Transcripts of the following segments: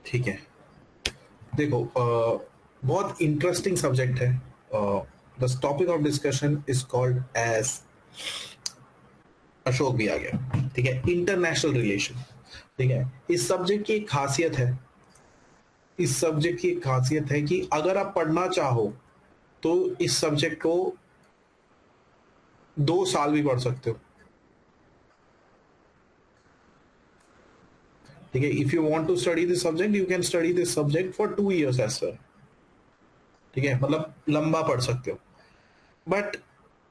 ठीक है, देखो बहुत इंटरेस्टिंग सब्जेक्ट है। The topic of discussion is called as, Ashok भी आ गया, ठीक है, इंटरनेशनल रिलेशन। ठीक है, इस सब्जेक्ट की एक खासियत है, इस सब्जेक्ट की एक खासियत है कि अगर आप पढ़ना चाहो तो इस सब्जेक्ट को 2 साल भी पढ़ सकते हो। ठीक है, if you want to study this subject you can study this subject for 2 years as well. ठीक है, मतलब लंबा पढ़ सकते हो। बट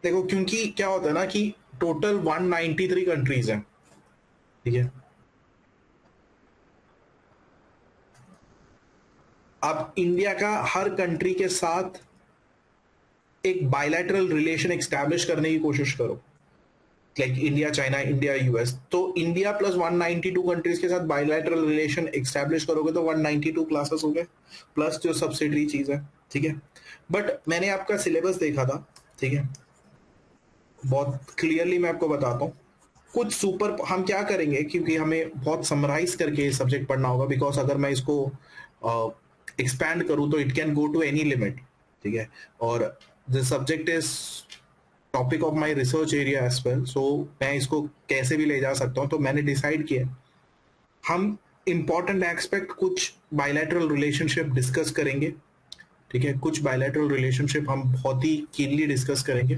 देखो, क्योंकि क्या होता है ना कि टोटल 193 कंट्रीज हैं। ठीक है, अब इंडिया का हर कंट्री के साथ एक बायलैटरल रिलेशन एस्टैब्लिश करने की कोशिश करो, like India China, India US. तो इंडिया प्लस 192 कंट्रीज के साथ बायलैटरल रिलेशन एस्टैब्लिश करोगे तो 192 क्लासेस हो गए, प्लस जो सब्सिडरी चीज है। ठीक है, बट मैंने आपका सिलेबस देखा था। ठीक है, बहुत क्लियरली मैं आपको बताता हूँ। कुछ सुपर हम क्या करेंगे, क्योंकि हमें बहुत समराइज करके सब्जेक्ट पढ़ना होगा, बिकॉज अगर मैं इसको एक्सपैंड करूँ तो it can go to any limit. ठीक है, और the subject is topic of my research area as well, so मैं इसको कैसे भी ले जा सकता हूँ। तो मैंने डिसाइड किया हम इंपॉर्टेंट एस्पेक्ट कुछ बायलैटरल रिलेशनशिप डिस्कस करेंगे। ठीक है, कुछ बायलैटरल रिलेशनशिप हम बहुत ही कीनली डिस्कस करेंगे,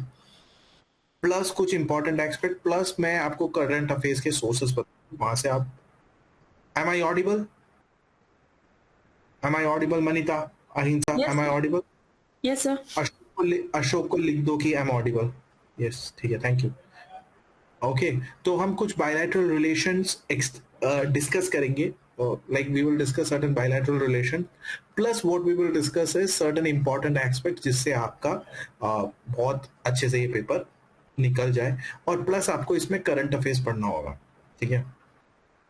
प्लस कुछ इंपॉर्टेंट एस्पेक्ट, प्लस मैं आपको करंट अफेयर्स के सोर्सेस बताऊंगा, वहां से आप। Am I audible? Am I audible Manita, Ahinsa, Yes, am I sir. Audible? Yes, sir. Ashok को लिख दो कि एम ऑडिबल। यस, ठीक है, थैंक यू। ओके, तो हम कुछ बायलैटरल रिलेशंस डिस्कस करेंगे, like we will discuss certain bilateral relation, plus what we will discuss is certain important aspect, जिससे आपका बहुत अच्छे से ये पेपर निकल जाए, और प्लस आपको इसमें करंट अफेयर्स पढ़ना होगा। ठीक है,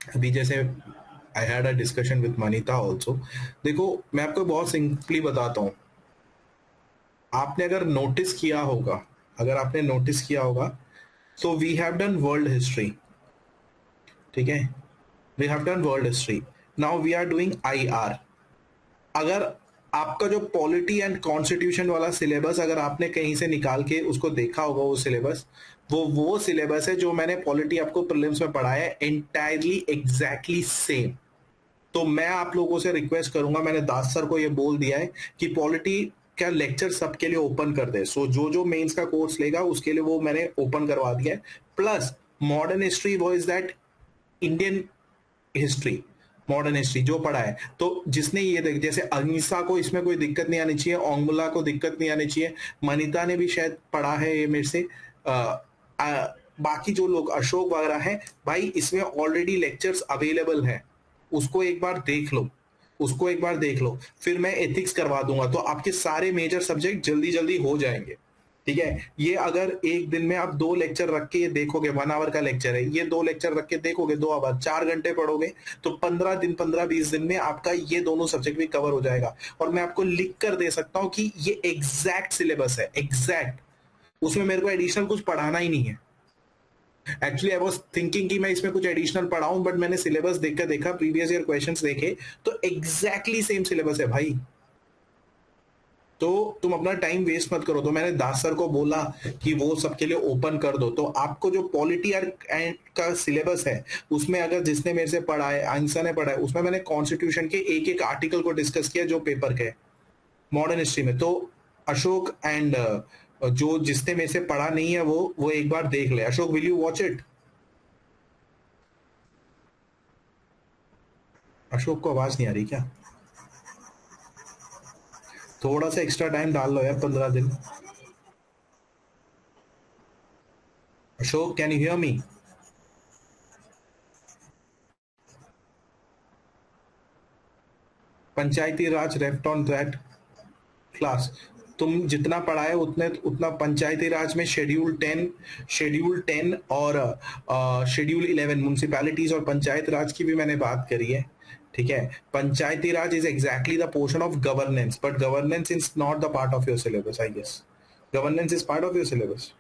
अभी जैसे I had a discussion with Manita also. देखो, मैं आपको बहुत सिंपली बताता हूँ, आपने अगर नोटिस किया होगा, अगर आपने नोटिस किया होगा, so we have done world history. ठीक है, we have done world history. Now we are doing IR. अगर आपका जो पॉलिटी एंड कॉन्स्टिट्यूशन वाला सिलेबस अगर आपने कहीं से निकाल के उसको देखा होगा, वो सिलेबस, वो सिलेबस है जो मैंने पॉलिटी आपको प्रीलिम्स में पढ़ाया है, एंटायरली एग्जैक्टली सेम। तो मैं आप लोगों से रिक्वेस्ट करूंगा, मैंने दास सर को ये बोल दिया है कि पॉलिटी का लेक्चर सबके लिए ओपन कर दे। सो जो जो मेंस का कोर्स लेगा उसके लिए वो मैंने ओपन करवा दिया है। प्लस मॉडर्न हिस्ट्री, वो is that Indian history, modern history जो पढ़ा है, तो जिसने ये देख, जैसे अहिंसा को इसमें कोई दिक्कत नहीं आनी चाहिए, ओंगुला को दिक्कत नहीं आनी चाहिए, मनीता ने भी शायद पढ़ा है ये मेरे से, बाकी जो लोग अशोक वगैरह हैं, भाई इसमें ऑलरेडी लेक्चर्स अवेलेबल हैं, उसको एक बार देख लो, उसको एक बार देख लो, फिर मैं एथिक्स करवा दूंगा, तो आपके सारे मेजर सब्जेक्ट जल्दी जल्दी हो जाएंगे। ठीक है, ये अगर एक दिन में आप 2 लेक्चर रख के ये देखोगे, 1 आवर का लेक्चर है, ये 2 लेक्चर रख के देखोगे, 2 आवर 4 घंटे पढ़ोगे, तो 15 दिन 15-20 दिन में आपका ये दोनों सब्जेक्ट भी कवर हो जाएगा। और मैं आपको लिख कर दे सकता हूं कि ये एग्जैक्ट सिलेबस है, एग्जैक्ट, उसमें मेरे को एडिशनल कुछ पढ़ाना ही नहीं है। एक्चुअली आई वाज थिंकिंग कि मैं इसमें कुछ एडिशनल पढ़ाऊं, बट मैंने सिलेबस देखकर देखा, प्रीवियस ईयर क्वेश्चंस देखे, तो एग्जैक्टली सेम सिलेबस है भाई। तो तुम अपना टाइम वेस्ट मत करो। तो मैंने दास सर को बोला कि वो सबके लिए ओपन कर दो। तो आपको जो पॉलिटी एंड का सिलेबस है, उसमें अगर जिसने मेरे से पढ़ा है, आंसर ने पढ़ा है, उसमें मैंने कॉन्स्टिट्यूशन के एक एक आर्टिकल को डिस्कस किया जो पेपर के मॉडर्न हिस्ट्री में। तो अशोक एंड जो जिसने मेरे से पढ़ा नहीं है वो एक बार देख ले। Ashok, will you watch it? Ashok को आवाज नहीं आ रही क्या? थोड़ा सा एक्स्ट्रा टाइम डाल लो यार, 15 दिन। Ashok, can you hear me? Panchayati Raj left on that class. तुम जितना पढ़ा है उतने उतना पंचायती राज में शेड्यूल 10 और शेड्यूल 11 म्यूनिसिपैलिटीज और पंचायत राज की भी मैंने बात करी है। ठीक है, Panchayati Raj is exactly the portion of governance, but governance is not the part of your syllabus, I guess. Governance is part of your syllabus.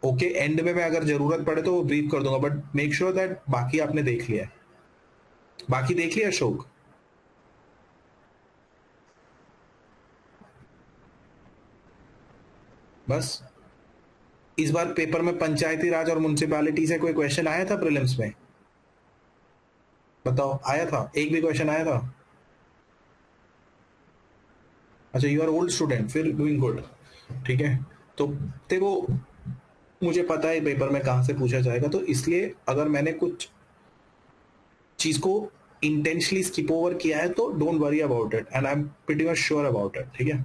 Okay, and में मैं अगर जरूरत पड़े तो वो ब्रीफ कर दूंगा, बट मेक श्योर दैट बाकी आपने देख लिया है। बाकी देख लिया अशोक? बस इस बार पेपर में पंचायती राज और म्युनिसिपैलिटी से कोई क्वेश्चन आया था प्रीलिम्स में? बताओ, आया था? एक भी क्वेश्चन आया था? अच्छा, यू आर ओल्ड स्टूडेंट, फिर डूइंग गुड। ठीक है। तो देखो, मुझे पता है पेपर में कहाँ से पूछा जाएगा, तो इसलिए अगर मैंने कुछ चीज को इंटेंशनली स्किप ओवर किया है तो don't worry about it, and I am pretty much sure about it. ठीक है।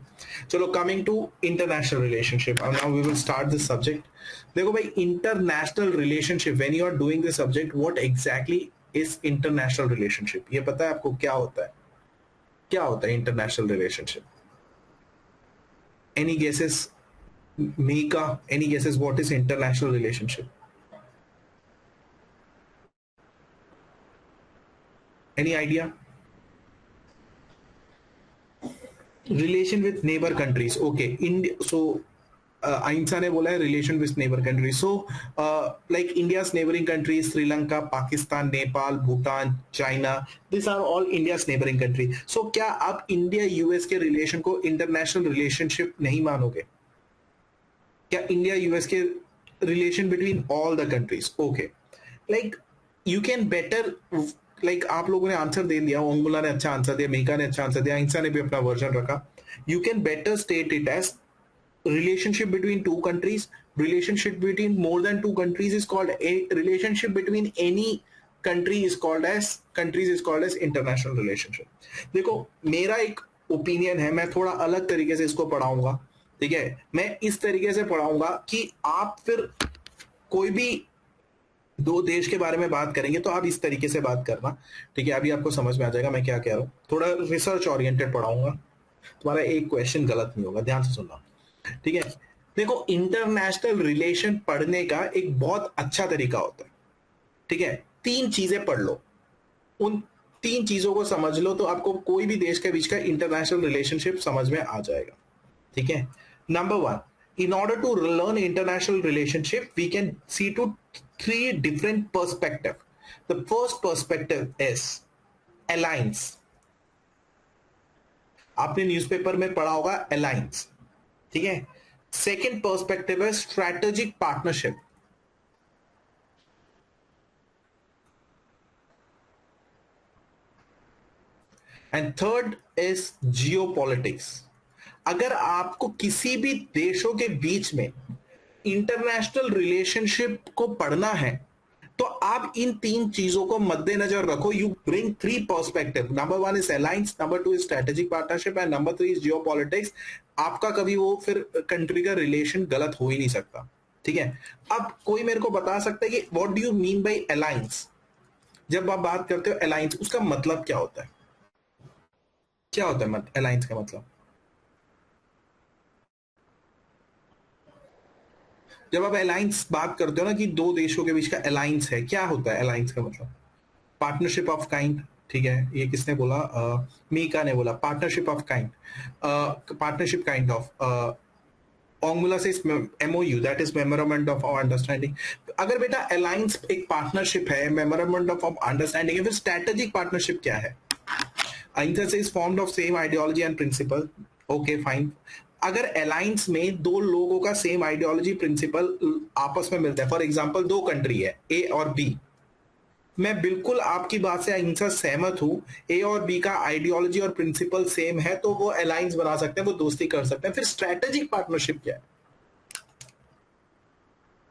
चलो, coming to international relationship, now we will start this subject. देखो भाई, international relationship, when you are doing this subject, what exactly is international relationship? ये पता है आपको क्या होता है? क्या होता है international relationship? Any guesses? Mika, any guesses what is international relationship? Any idea? Relation with neighbour countries, okay. India, so Ahinsa ने बोला है relation with neighbour countries, so like India's neighbouring countries, Sri Lanka, Pakistan, Nepal, Bhutan, China, this are all India's neighbouring country. So क्या आप India US के relation को international relationship नहीं मानोगे? क्या इंडिया यूएस के relation between all the countries, okay, like you can better, like आप लोगों ने आंसर दे दिया, ओंगुला ने अच्छा आंसर दिया, मेका ने अच्छा आंसर दिया, अहिंसा ने भी अपना वर्जन रखा। You can better state it as relationship between two countries, relationship between more than two countries is called a relationship between any countries is called as international relationship। देखो, मेरा एक ओपिनियन है, मैं थोड़ा अलग तरीके से इसको पढ़ाऊंगा। ठीक है, मैं इस तरीके से पढ़ाऊंगा कि आप फिर कोई भी दो देश के बारे में बात करेंगे तो आप इस तरीके से बात करना। ठीक है, अभी आपको समझ में आ जाएगा मैं क्या कह रहा हूँ। थोड़ा रिसर्च ओरिएंटेड पढ़ाऊंगा, तुम्हारा एक क्वेश्चन गलत नहीं होगा, ध्यान से सुनना। ठीक है। देखो, इंटरनेशनल रिलेशन पढ़ने का एक बहुत अच्छा तरीका होता है। ठीक है, तीन चीजें पढ़ लो, उन तीन चीजों को समझ लो तो आपको कोई भी देश के बीच का इंटरनेशनल रिलेशनशिप समझ में आ जाएगा। ठीक है। Number one, in order to learn international relationship we can see to three different perspective। The first perspective is alliance। आपने न्यूज़पेपर में पढ़ा होगा अलायंस। ठीक है। सेकेंड पर्सपेक्टिव है strategic partnership. And third is geopolitics. अगर आपको किसी भी देशों के बीच में इंटरनेशनल रिलेशनशिप को पढ़ना है तो आप इन तीन चीजों को मद्देनजर रखो। You bring three perspective, number one is alliance, number two is strategic partnership and number three is geopolitics. आपका कभी वो फिर कंट्री का रिलेशन गलत हो ही नहीं सकता। ठीक है। अब कोई मेरे को बता सकता है कि what do you mean by alliance? जब आप बात करते हो अलायंस, उसका मतलब क्या होता है? क्या होता है अलायंस का मतलब? जब आप अलायंस बात करते हो ना कि दो देशों के बीच का अलायंस है, क्या होता है अलायंस का मतलब? Partnership of kind. ठीक है, ये किसने बोला? मीका ने बोला partnership of kind, partnership kind of. Ormula से MOU, that is memorandum of understanding. अगर बेटा अलायंस एक पार्टनरशिप है, मेमोरेंडम ऑफ अंडरस्टैंडिंग है, फिर स्ट्रेटेजिक पार्टनरशिप क्या है? Alliance is formed of same ideology and principle. Okay fine. अगर अलायंस में दो लोगों का सेम आइडियोलॉजी प्रिंसिपल आपस में मिलता है, फॉर एग्जांपल दो कंट्री है ए और बी, मैं बिल्कुल आपकी बात से अहिंसा सहमत हूं, ए और बी का आइडियोलॉजी और प्रिंसिपल सेम है तो वो अलायंस बना सकते हैं, वो दोस्ती कर सकते हैं। फिर स्ट्रेटेजिक पार्टनरशिप क्या है?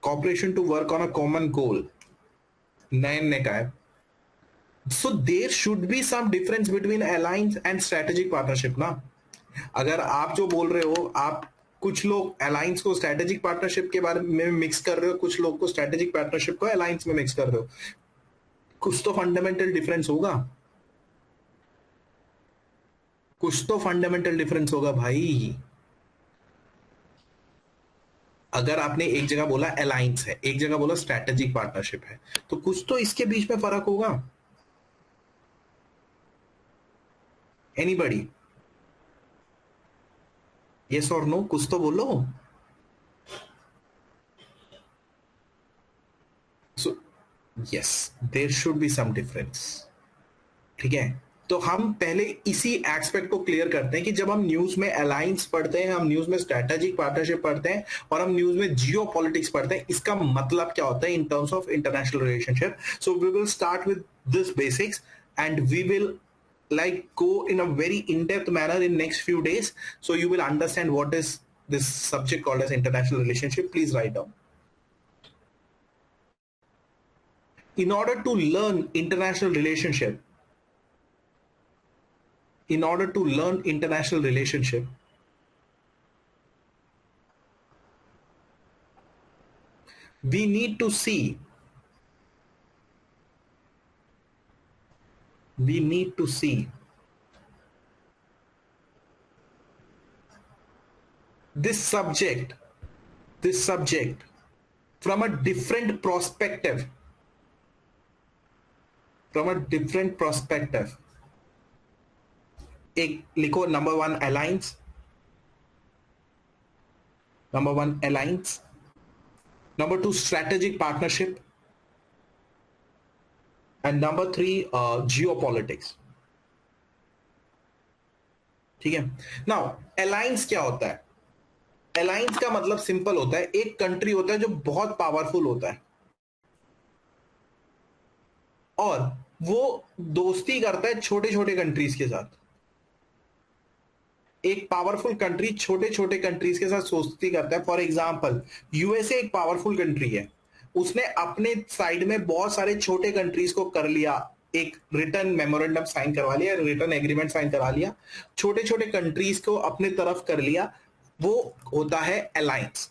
Cooperation to work on a common goal, Nayan ने कहा है। So there should be some difference between alliance and strategic partnership ना। अगर आप जो बोल रहे हो, आप कुछ लोग अलायंस को स्ट्रेटेजिक पार्टनरशिप के बारे में मिक्स कर रहे हो, कुछ लोग को स्ट्रेटेजिक पार्टनरशिप को अलायंस में मिक्स कर रहे हो, कुछ तो फंडामेंटल डिफरेंस होगा। कुछ तो फंडामेंटल डिफरेंस होगा भाई। अगर आपने एक जगह बोला अलायंस है, एक जगह बोला स्ट्रेटेजिक पार्टनरशिप है, तो कुछ तो इसके बीच में फर्क होगा। एनीबडी? यस और नो, कुछ तो बोलो। So yes, there should be some difference. ठीक है, तो हम पहले इसी एस्पेक्ट को क्लियर करते हैं कि जब हम न्यूज में अलायंस पढ़ते हैं, हम न्यूज में स्ट्रेटेजिक पार्टनरशिप पढ़ते हैं और हम न्यूज में जियो पॉलिटिक्स पढ़ते हैं, इसका मतलब क्या होता है in terms of international relationship. So we will start with this basics and we will like go in a very in-depth manner in next few days, so you will understand what is this subject called as international relationship. Please write down. In order to learn international relationship, in order to learn international relationship, we need to see, we need to see this subject, this subject from a different perspective, from a different perspective. एक लिखो, number one alliance, number one alliance, number two strategic partnership, and number three geopolitics. ठीक है. Now alliance क्या होता है? Alliance का मतलब simple होता है, एक कंट्री होता है जो बहुत पावरफुल होता है और वो दोस्ती करता है छोटे छोटे कंट्रीज के साथ. एक पावरफुल कंट्री छोटे छोटे कंट्रीज के साथ दोस्ती करता है. फॉर एग्जाम्पल, यूएसए एक पावरफुल कंट्री है, उसने अपने साइड में बहुत सारे छोटे कंट्रीज को कर लिया, एक रिटर्न मेमोरेंडम साइन करवा लिया, रिटर्न एग्रीमेंट साइन करवा लिया, छोटे छोटे कंट्रीज को अपने तरफ कर लिया. वो होता है अलायंस.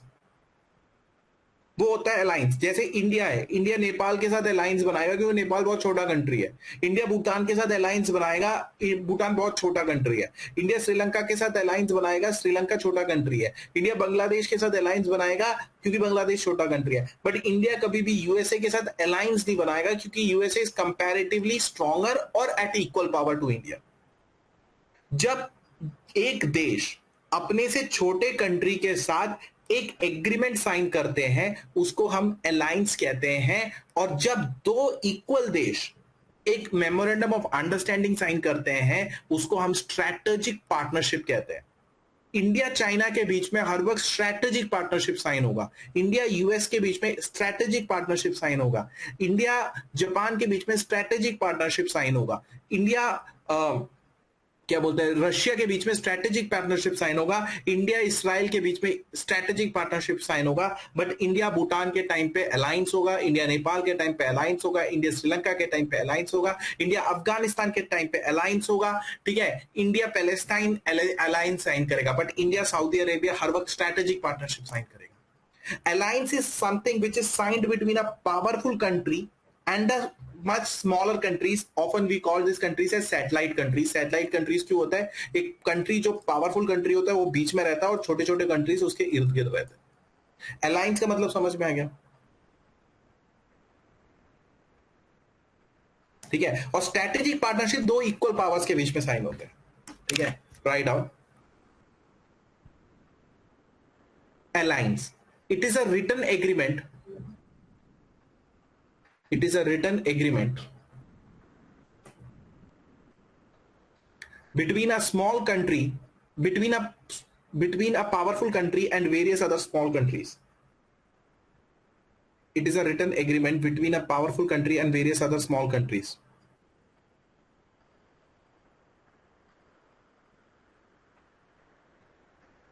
वो होता है अलायंस. जैसे इंडिया है, इंडिया नेपाल के साथ अलायंस बनाएगा क्योंकि नेपाल बहुत छोटा कंट्री है. इंडिया भूटान के साथ अलायंस बनाएगा, भूटान बहुत छोटा कंट्री है. इंडिया श्रीलंका के साथ अलायंस बनाएगा, श्रीलंका छोटा कंट्री है. इंडिया बांग्लादेश के साथ अलायंस बनाएगा क्योंकि बांग्लादेश छोटा कंट्री है. बट इंडिया कभी भी यूएसए के साथ अलायंस नहीं बनाएगा क्योंकि यूएसए इज कंपैरेटिवली स्ट्रॉन्गर और at equal power to India. जब एक देश अपने से छोटे कंट्री के साथ एक एग्रीमेंट साइन करते हैं उसको हम अलायंस कहते हैं. और जब दो इक्वल देश एक मेमोरेंडम ऑफ अंडरस्टैंडिंग साइन करते हैं उसको हम स्ट्रैटेजिक पार्टनरशिप कहते हैं. इंडिया चाइना के बीच में हर वक्त स्ट्रैटेजिक पार्टनरशिप साइन होगा. इंडिया यूएस के बीच में स्ट्रैटेजिक पार्टनरशिप साइन होगा. इंडिया जापान के बीच में स्ट्रैटेजिक पार्टनरशिप साइन होगा. इंडिया क्या बोलते हैं, रशिया के बीच में स्ट्रैटेजिक पार्टनरशिप साइन होगा. इंडिया इसराइल के बीच में स्ट्रैटेजिक पार्टनरशिप साइन होगा. बट इंडिया भूटान के टाइम पे अलायंस होगा, इंडिया नेपाल के टाइम पे अलायंस होगा, इंडिया श्रीलंका के टाइम पे अलायंस होगा, इंडिया अफगानिस्तान के टाइम पे अलायंस होगा. ठीक है, इंडिया पैलेस्टाइन अलायंस साइन करेगा, बट इंडिया सऊदी अरेबिया हर वक्त स्ट्रैटेजिक पार्टनरशिप साइन करेगा. Alliance is something which is signed between a powerful country and a much smaller countries. Often we call these countries as satellite countries. Satellite countries क्यों होता है? एक country जो powerful country होता है वो बीच में रहता है और छोटे छोटे कंट्रीज उसके इर्द गिर्द रहते हैं. अलायंस का मतलब समझ में आ गया? ठीक है. और स्ट्रेटेजिक पार्टनरशिप दो इक्वल पावर्स के बीच में साइन होते हैं. ठीक है, write down. Alliance, it is a written agreement, it is a written agreement between a small country, between a powerful country and various other small countries. It is a written agreement between a powerful country and various other small countries.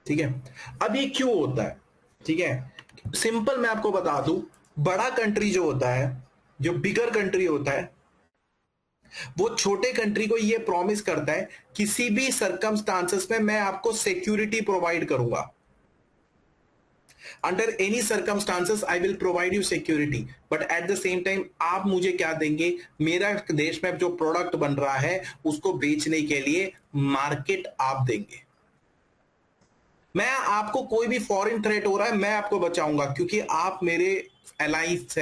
ठीक है. अब ये क्यों होता है? ठीक है, simple मैं आपको बता दूं, बड़ा कंट्री जो होता है, जो बिगर कंट्री होता है, वो छोटे कंट्री को ये प्रॉमिस करता है किसी भी सर्कमस्टांसेस में मैं आपको सिक्योरिटी प्रोवाइड करूंगा. Under any circumstances I will provide you security, but at the same time आप मुझे क्या देंगे? मेरा देश में जो प्रोडक्ट बन रहा है उसको बेचने के लिए मार्केट आप देंगे. मैं आपको, कोई भी फॉरेन थ्रेट हो रहा है मैं आपको बचाऊंगा क्योंकि आप मेरे अलायंस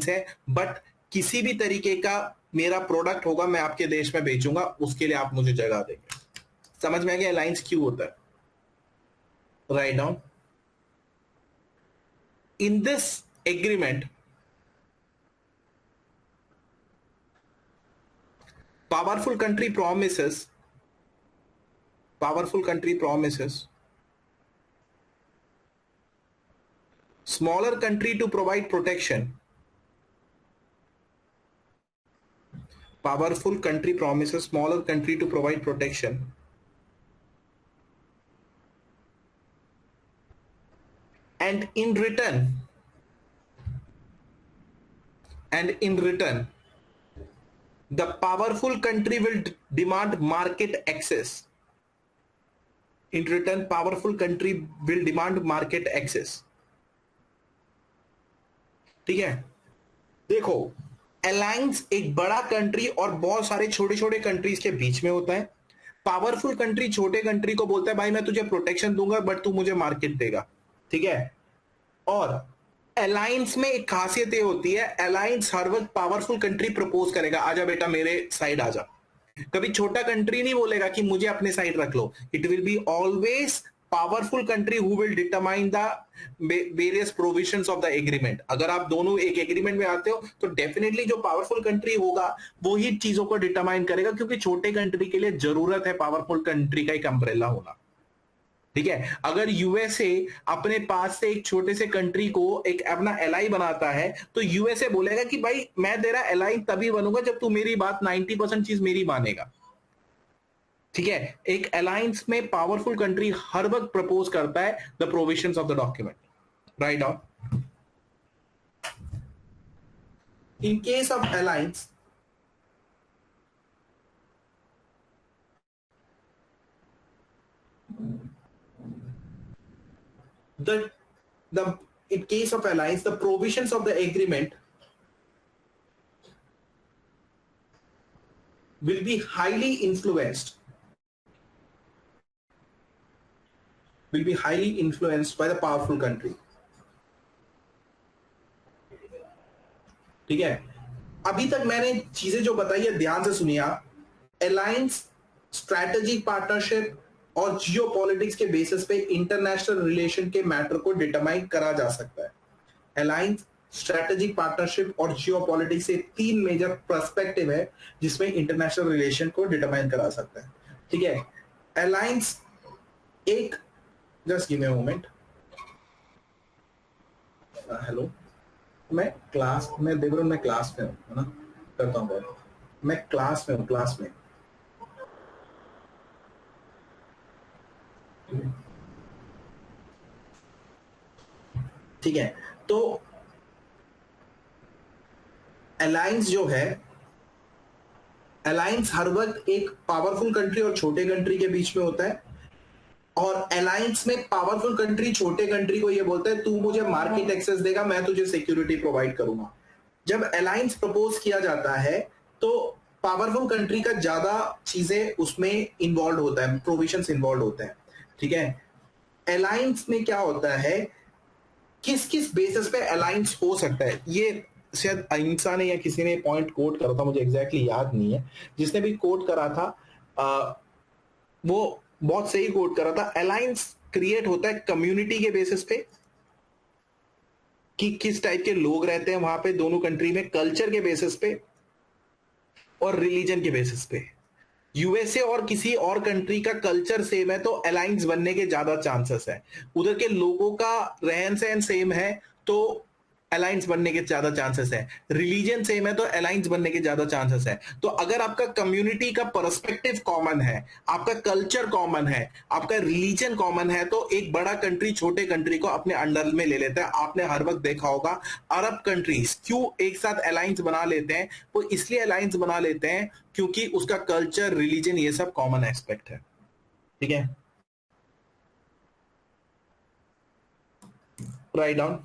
है. बट किसी भी तरीके का मेरा प्रोडक्ट होगा मैं आपके देश में बेचूंगा, उसके लिए आप मुझे जगह देंगे. समझ में आ गया अलायंस क्यों होता है? Write down. In this agreement powerful country promises smaller country to provide protection. Powerful country promises smaller country to provide protection. And in return, the powerful country will demand market access. In return, powerful country will demand market access. ठीक है, देखो, alliance एक बड़ा country और बहुत सारे छोटे छोटे कंट्रीज के बीच में होता है. पावरफुल कंट्री छोटे कंट्री को बोलता है भाई मैं तुझे प्रोटेक्शन दूंगा बट तू मुझे मार्केट देगा. ठीक है. और अलायंस में एक खासियत ये होती है, अलायंस हर वक्त पावरफुल कंट्री प्रपोज करेगा, आजा बेटा मेरे साइड आजा. कभी छोटा कंट्री नहीं बोलेगा कि मुझे अपने साइड रख लो. It will be always powerful country who will determine the various provisions of the agreement. अगर आप दोनों एक एग्रीमेंट में आते हो तो डेफिनेटली जो पावरफुल कंट्री होगा वो ही चीजों को डिटरमाइन करेगा, क्योंकि छोटे कंट्री के लिए जरूरत है पावरफुल कंट्री का एक अम्ब्रेला होना. ठीक है. अगर यूएसए अपने पास से एक छोटे से कंट्री को एक अपना एलाई बनाता है तो यूएसए बोलेगा कि भाई मैं तेरा एलाई तभी बनूंगा जब तू मेरी बात 90% चीज मेरी मानेगा. ठीक है. एक अलायंस में पावरफुल कंट्री हर वक्त प्रपोज करता है the provisions of the document. Right on. In case of alliance, in case of alliance, the provisions of the agreement will be highly influenced by the powerful country. ठीक है. अभी तक मैंने चीजें जो बताई है ध्यान से सुनिए आप. अलायंस, स्ट्रैटेजिक पार्टनरशिप और जियो पॉलिटिक्स के बेसिस पे इंटरनेशनल रिलेशन के मैटर को डिटरमाइन करा जा सकता है. अलायंस, स्ट्रैटेजिक पार्टनरशिप और जियो पॉलिटिक्स से 3 मेजर पर्सपेक्टिव है जिसमें इंटरनेशनल रिलेशन को डिटरमाइन करा सकता है. ठीक है. अलायंस एक, just give me a moment. Hello, मैं देवरन मैं क्लास में हूँ, है ना, करता हूँ बात. मैं क्लास में हूँ, क्लास में. ठीक है. तो अलायंस जो है, अलायंस हर वक्त एक पावरफुल कंट्री और छोटे कंट्री के बीच में होता है. और अलायंस में पावरफुल कंट्री छोटे कंट्री को ये बोलता है तू मुझे मार्केट एक्सेस देगा, मैं तुझे सिक्योरिटी प्रोवाइड करूंगा. जब अलायंस प्रपोज किया जाता है तो पावरफुल कंट्री का ज्यादा चीजें उसमें इन्वॉल्व होता है, प्रोविजंस इन्वॉल्व होते हैं. ठीक है. अलायंस में क्या होता है, किस किस बेसिस पे अलायंस हो सकता है, ये शायद अहिंसा ने या किसी ने पॉइंट कोट करा था, मुझे एग्जैक्टली याद नहीं है. जिसने भी कोट करा था वो बहुत सही कोट करा था. अलायंस क्रिएट होता है कम्युनिटी के बेसिस पे कि किस टाइप के लोग रहते हैं वहां पे दोनों कंट्री में, कल्चर के बेसिस पे और रिलीजन के बेसिस पे. यूएसए और किसी और कंट्री का कल्चर सेम है तो अलायंस बनने के ज्यादा चांसेस है. उधर के लोगों का रहन सहन सेम है तो अलायंस बनने के ज्यादा चांसेस है. रिलीजन सेम है तो अलायंस बनने के ज्यादा चांसेस है. तो अगर आपका कम्युनिटी का पर्सपेक्टिव कॉमन है, आपका कल्चर कॉमन है, आपका रिलीजन कॉमन है, तो एक बड़ा कंट्री छोटे कंट्री को अपने अंडर में ले लेता है. आपने हर वक्त देखा होगा अरब कंट्रीज क्यों एक साथ अलायंस बना लेते हैं, वो इसलिए अलायंस बना लेते हैं क्योंकि उसका कल्चर, रिलीजन, ये सब कॉमन एस्पेक्ट है. ठीक है. Write down.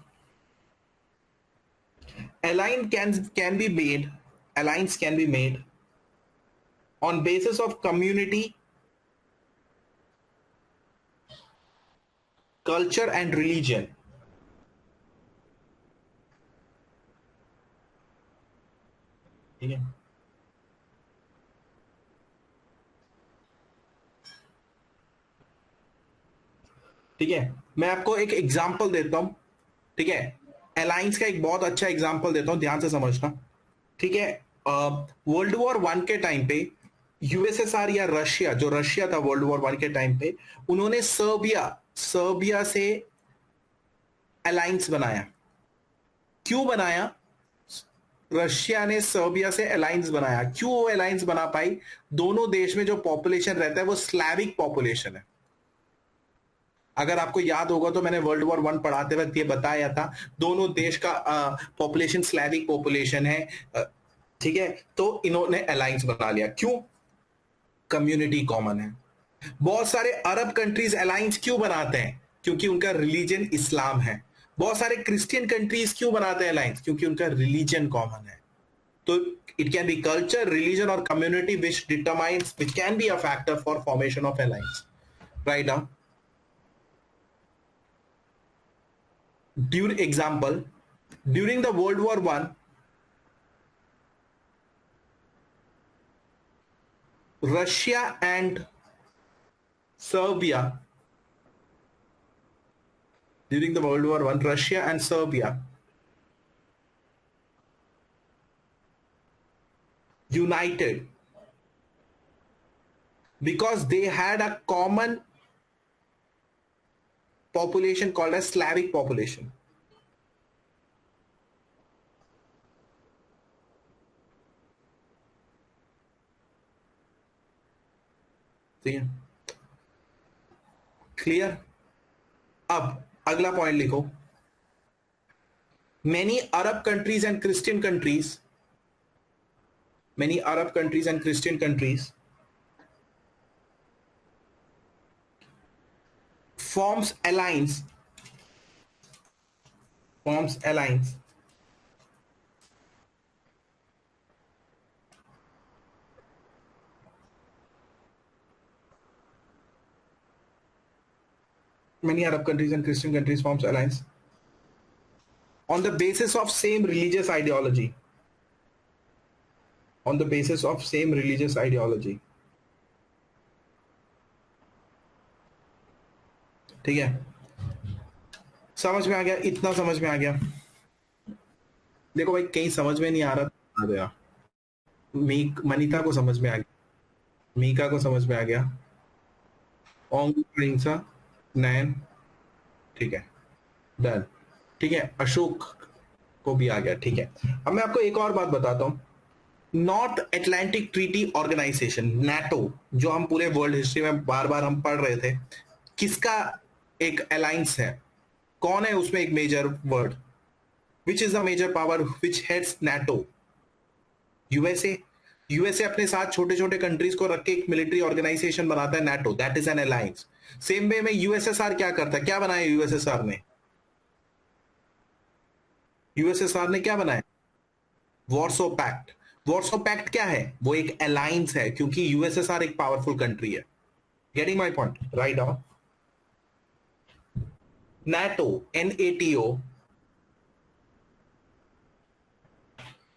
Alliance can be made on basis of community, culture and religion. ठीक है. ठीक है. मैं आपको एक एग्जांपल देता हूं. ठीक है. अलायंस का एक बहुत अच्छा एग्जांपल देता हूं, ध्यान से समझना. ठीक है. वर्ल्ड वॉर 1 के टाइम पे यूएसएसआर या रशिया, जो रशिया था वर्ल्ड वॉर वन के टाइम पे, उन्होंने सर्बिया सर्बिया से अलायंस बनाया। क्यों बनाया? रशिया ने सर्बिया से अलायंस बनाया। क्यों वो अलायंस बना पाई? दोनों देश में जो पॉपुलेशन रहता है वो स्लैविक पॉपुलेशन है। अगर आपको याद होगा तो मैंने वर्ल्ड वॉर वन पढ़ाते वक्त ये बताया था, दोनों देश का पॉपुलेशन स्लैविक पॉपुलेशन है। ठीक है, तो इन्होंने अलायंस बना लिया। क्यों? कम्युनिटी कॉमन है। बहुत सारे अरब कंट्रीज अलायंस क्यों बनाते हैं? क्योंकि उनका रिलीजन इस्लाम है। बहुत सारे क्रिश्चियन कंट्रीज क्यों बनाते हैं अलायंस? क्योंकि उनका रिलीजन कॉमन है। तो it can be culture, religion और community which determines, which can be a factor for formation of alliance, right now. During example, during the World War One, Russia and Serbia, during the World War One, Russia and Serbia united because they had a common population called as Slavic population. ठीक है, clear? अब अगला point लिखो। Many Arab countries and Christian countries, many Arab countries and Christian countries forms alliance, forms alliance many Arab countries and Christian countries forms alliance on the basis of same religious ideology, on the basis of same religious ideology. ठीक है, समझ में आ गया? इतना समझ में आ गया? देखो भाई, कहीं समझ में नहीं आ रहा आ गया। मनीता को समझ में आ गया, मीका को समझ में आ गया, ओंग हिंसा, नैन, ठीक है, डन। ठीक है, अशोक को भी आ गया। ठीक है, अब मैं आपको एक और बात बताता हूं। North Atlantic Treaty Organization, NATO, जो हम पूरे वर्ल्ड हिस्ट्री में बार बार हम पढ़ रहे थे, किसका एक अलायंस है? कौन है उसमें एक major word? Which is the major power which heads NATO? USA. USA अपने साथ छोटे छोटे कंट्रीज को रख के एक मिलिट्री ऑर्गेनाइजेशन बनाता है, NATO, that is an alliance. Same way में यूएसएसआर क्या करता है? क्या बनाया यूएसएसआर ने? यूएसएसआर ने क्या बनाया? Warsaw pact. वॉर्सो पैक्ट क्या है? वो एक अलायंस है, क्योंकि यूएसएसआर एक पावरफुल कंट्री है। Getting my point? Write down. NATO, NATO,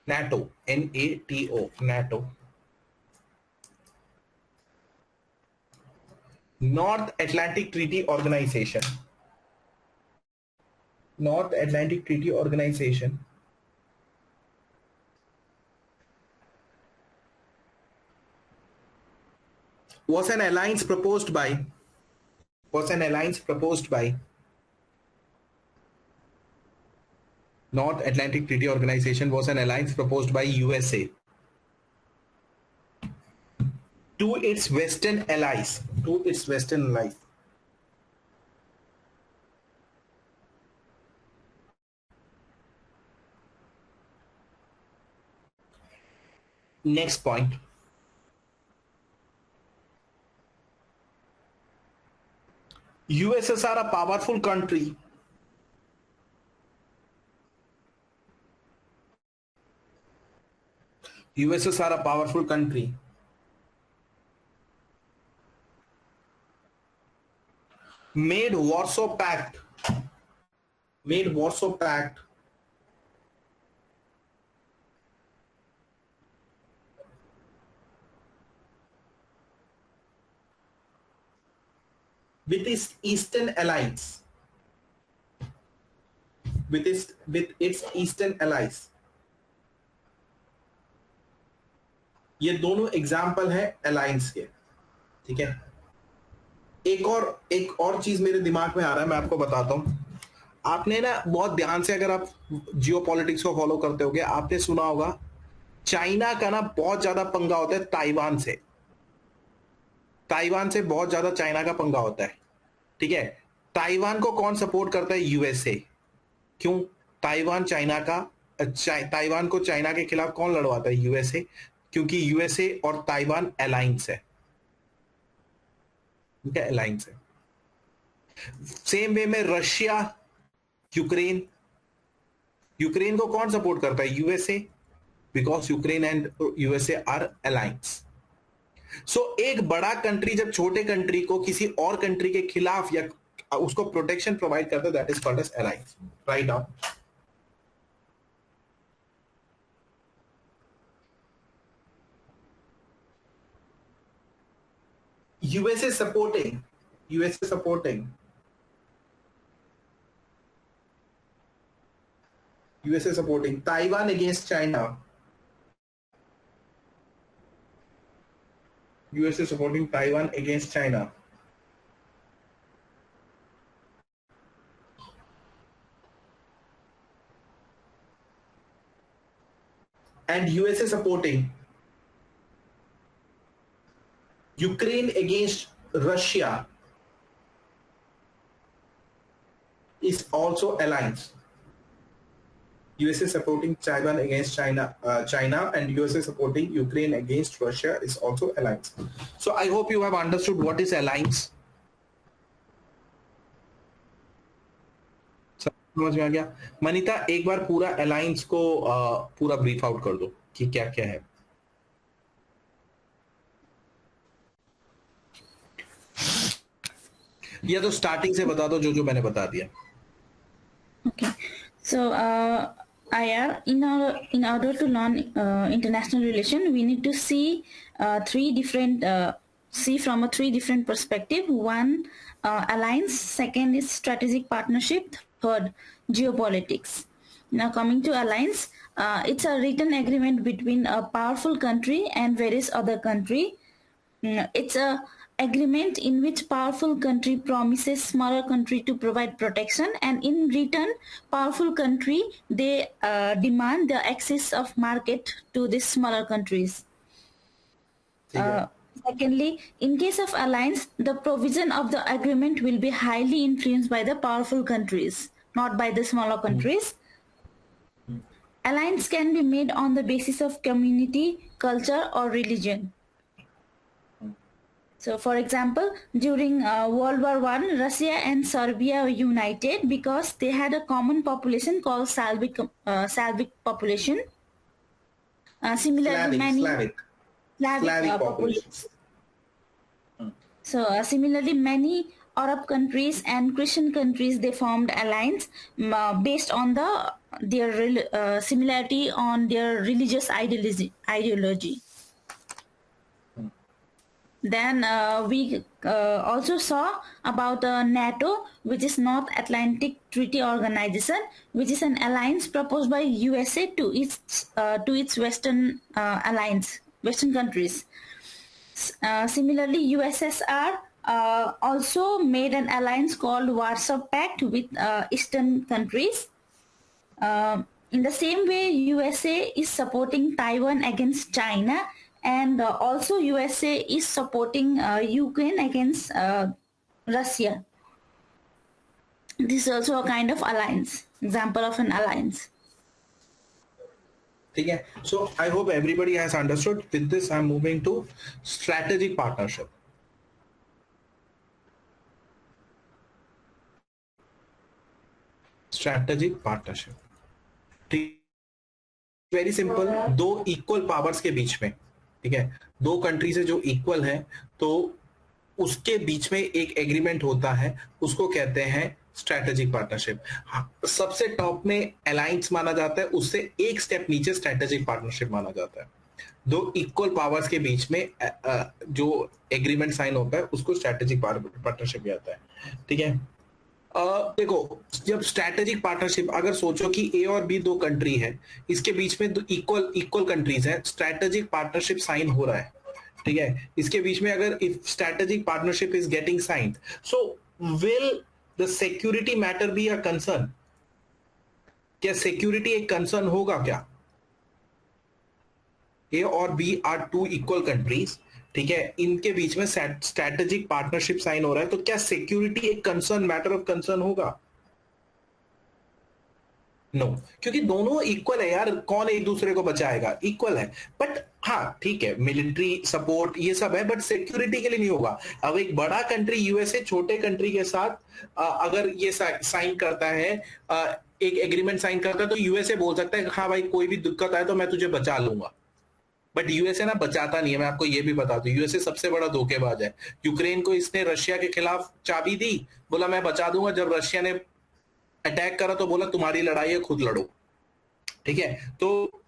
NATO, NATO, NATO, North Atlantic Treaty Organization, North Atlantic Treaty Organization was an alliance proposed by, was an alliance proposed by North Atlantic Treaty Organization was an alliance proposed by USA to its Western allies, to its Western allies. Next point. USSR a powerful country. USSR a powerful country made Warsaw Pact, made Warsaw Pact with its Eastern allies, with its Eastern allies. ये दोनों example है alliance के, ठीक है। एक और चीज मेरे दिमाग में आ रहा है, मैं आपको बताता हूँ। आपने ना बहुत ध्यान से, अगर आप जियो पॉलिटिक्स को फॉलो करते होगे, आपने सुना होगा चाइना का ना बहुत ज्यादा पंगा होता है ताइवान से। ताइवान से बहुत ज्यादा चाइना का पंगा होता है, ठीक है। ताइवान को कौन सपोर्ट करता है? यूएसए। क्यों? ताइवान चाइना का, ताइवान को चाइना के खिलाफ कौन लड़वाता है? यूएसए। क्योंकि यूएसए और ताइवान अलायंस है, ठीक है, अलायंस है। सेम वे में रशिया, यूक्रेन, यूक्रेन को कौन सपोर्ट करता है? USA, because Ukraine and USA are alliance. So एक बड़ा कंट्री जब छोटे कंट्री को किसी और कंट्री के खिलाफ या उसको प्रोटेक्शन प्रोवाइड करता है, that is called as alliance, right now. USA supporting, USA supporting, USA supporting Taiwan against China, USA supporting Taiwan against China. And USA supporting Ukraine against Russia is also alliance. USA supporting Taiwan against China, and USA supporting Ukraine against Russia is also alliance. So I hope you have understood what is alliance. समझ में आ गया? मनीता, एक बार पूरा alliance को पूरा brief out कर दो कि क्या क्या है। या तो स्टार्टिंग से बता दो जो जो मैंने बता दिया। Okay, so in order to learn international relation, we need to see see from a three different perspective. One, alliance. Second is strategic partnership. Third, geopolitics. Now coming to alliance, it's a written agreement between a powerful country and various other country. It's a agreement in which powerful country promises smaller country to provide protection, and in return powerful country they demand the access of market to these smaller countries. Secondly, in case of alliance, the provision of the agreement will be highly influenced by the powerful countries, not by the smaller countries. Alliance can be made on the basis of community, culture, or religion. So, for example, during World War I, Russia and Serbia were united because they had a common population called Slavic population. Similarly, Slavic populations. So, similarly, many Arab countries and Christian countries, they formed alliance based on their similarity on their religious ideology. Then we also saw about NATO, which is North Atlantic Treaty Organization, which is an alliance proposed by USA to its Western alliance, Western countries. Similarly, USSR also made an alliance called Warsaw Pact with Eastern countries. In the same way, USA is supporting Taiwan against China, and also USA is supporting Ukraine against Russia. This is also a kind of alliance, example of an alliance. Okay, so I hope everybody has understood. With this, I'm moving to strategic partnership. Strategic partnership. Very simple, दो equal powers के बीच में, ठीक है, दो country से जो equal है, तो उसके बीच में एक एग्रीमेंट होता है, उसको कहते हैं स्ट्रैटेजिक पार्टनरशिप। सबसे टॉप में अलायंस माना जाता है, उससे एक स्टेप नीचे स्ट्रैटेजिक पार्टनरशिप माना जाता है। दो इक्वल पावर्स के बीच में जो एग्रीमेंट साइन होता है उसको स्ट्रैटेजिक पार्टनरशिप कहता है, ठीक है। देखो, जब स्ट्रैटेजिक पार्टनरशिप, अगर सोचो कि ए और बी दो कंट्री है, इसके बीच में इक्वल इक्वल कंट्रीज है, स्ट्रैटेजिक पार्टनरशिप साइन हो रहा है, ठीक है, इसके बीच में अगर if strategic partnership is getting signed, so will the security matter be a concern? क्या सिक्योरिटी एक कंसर्न होगा क्या? ए और B are two equal countries, ठीक है, इनके बीच में स्ट्रैटेजिक पार्टनरशिप साइन हो रहा है, तो क्या सिक्योरिटी एक कंसर्न, मैटर ऑफ कंसर्न होगा? नो, क्योंकि दोनों इक्वल है यार, कौन एक दूसरे को बचाएगा, इक्वल है। बट हाँ ठीक है, मिलिट्री सपोर्ट ये सब है, बट सिक्योरिटी के लिए नहीं होगा। अब एक बड़ा कंट्री यूएसए छोटे कंट्री के साथ अगर ये साइन करता है, एक एग्रीमेंट साइन करता है, तो यूएसए बोल सकता है हाँ भाई कोई भी दिक्कत आए तो मैं तुझे बचा लूंगा। बट यूएसए ना बचाता नहीं है, मैं आपको ये भी बता दूं, यूएसए सबसे बड़ा धोखेबाज है। यूक्रेन को इसने रशिया के खिलाफ चाबी दी, बोला मैं बचा दूंगा, जब रशिया ने अटैक करा तो बोला तुम्हारी लड़ाई है, खुद लड़ो, ठीक है। तो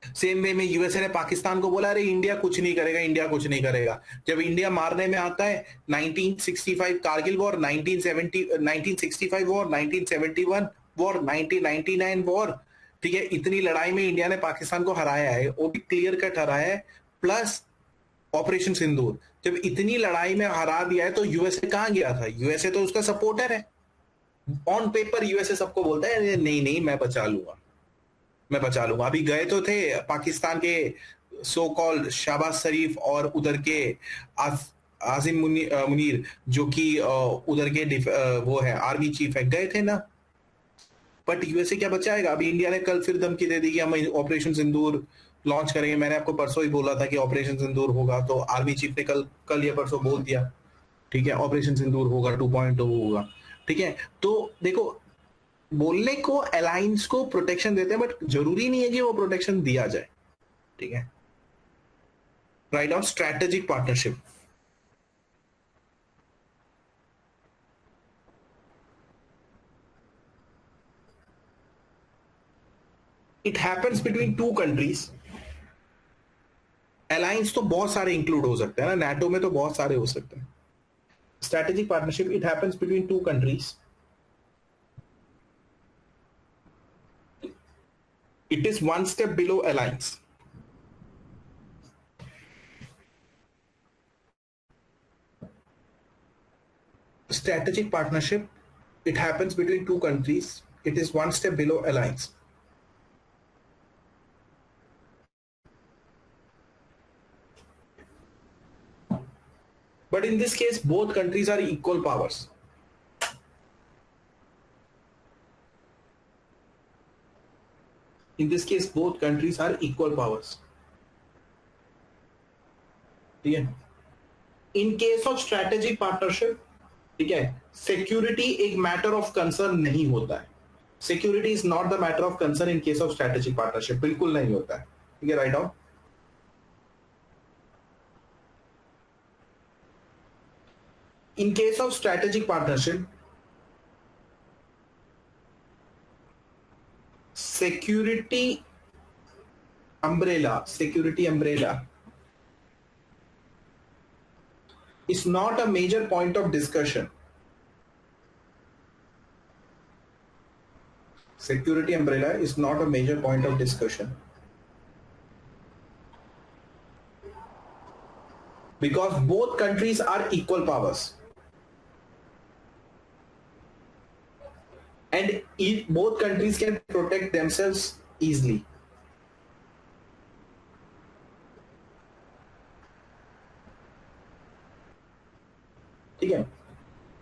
सेम वे में यूएसए ने पाकिस्तान को बोला अरे इंडिया कुछ नहीं करेगा, इंडिया कुछ नहीं करेगा। जब इंडिया मारने में आता है, 1965 Kargil war, 1965 war, 1971 war, 1999 war, ठीक है, इतनी लड़ाई में इंडिया ने पाकिस्तान को हराया है, वो भी क्लियर कट हराया है, प्लस ऑपरेशन सिंदूर। जब इतनी लड़ाई में हरा दिया है तो यूएसए कहां गया था? यूएसए तो उसका सपोर्टर है। ऑन पेपर यूएसए सबको बोलता है नहीं नहीं मैं बचा लूंगा, मैं बचा लूंगा। अभी गए तो थे पाकिस्तान के सो कॉल्ड शहबाज शरीफ और उधर के आसिम मुनीर, जो कि उधर के वो है आर्मी चीफ है, गए थे ना। बट यूएसए क्या बचाएगा? अभी इंडिया ने कल फिर धमकी दे दी कि हम ऑपरेशन सिंदूर लॉन्च करेंगे। मैंने आपको परसों ही बोला था कि ऑपरेशन सिंदूर होगा, तो आर्मी चीफ ने कल कल या परसों बोल दिया, ठीक है, ऑपरेशन सिंदूर होगा, 2.0 होगा, ठीक है। तो देखो, बोलने को अलायंस को प्रोटेक्शन देते हैं, बट जरूरी नहीं है कि वो प्रोटेक्शन दिया जाए, ठीक है। Right on strategic partnership, it happens between two countries. Alliance तो बहुत सारे इंक्लूड हो सकते हैं ना, नाटो में तो बहुत सारे हो सकते हैं। Strategic partnership, it happens between two countries, it is one step below alliance. Strategic partnership, it happens between two countries, it is one step below alliance. But in this case both countries are equal powers. In this case both countries are equal powers, ठीक है। In case of strategic partnership, ठीक है, security एक matter of concern नहीं होता है। Security is not the matter of concern in case of strategic partnership, बिल्कुल नहीं होता है, ठीक है। Write down, in case of strategic partnership security umbrella is not a major point of discussion. Security umbrella is not a major point of discussion because both countries are equal powers and both countries can protect themselves easily. ठीक है,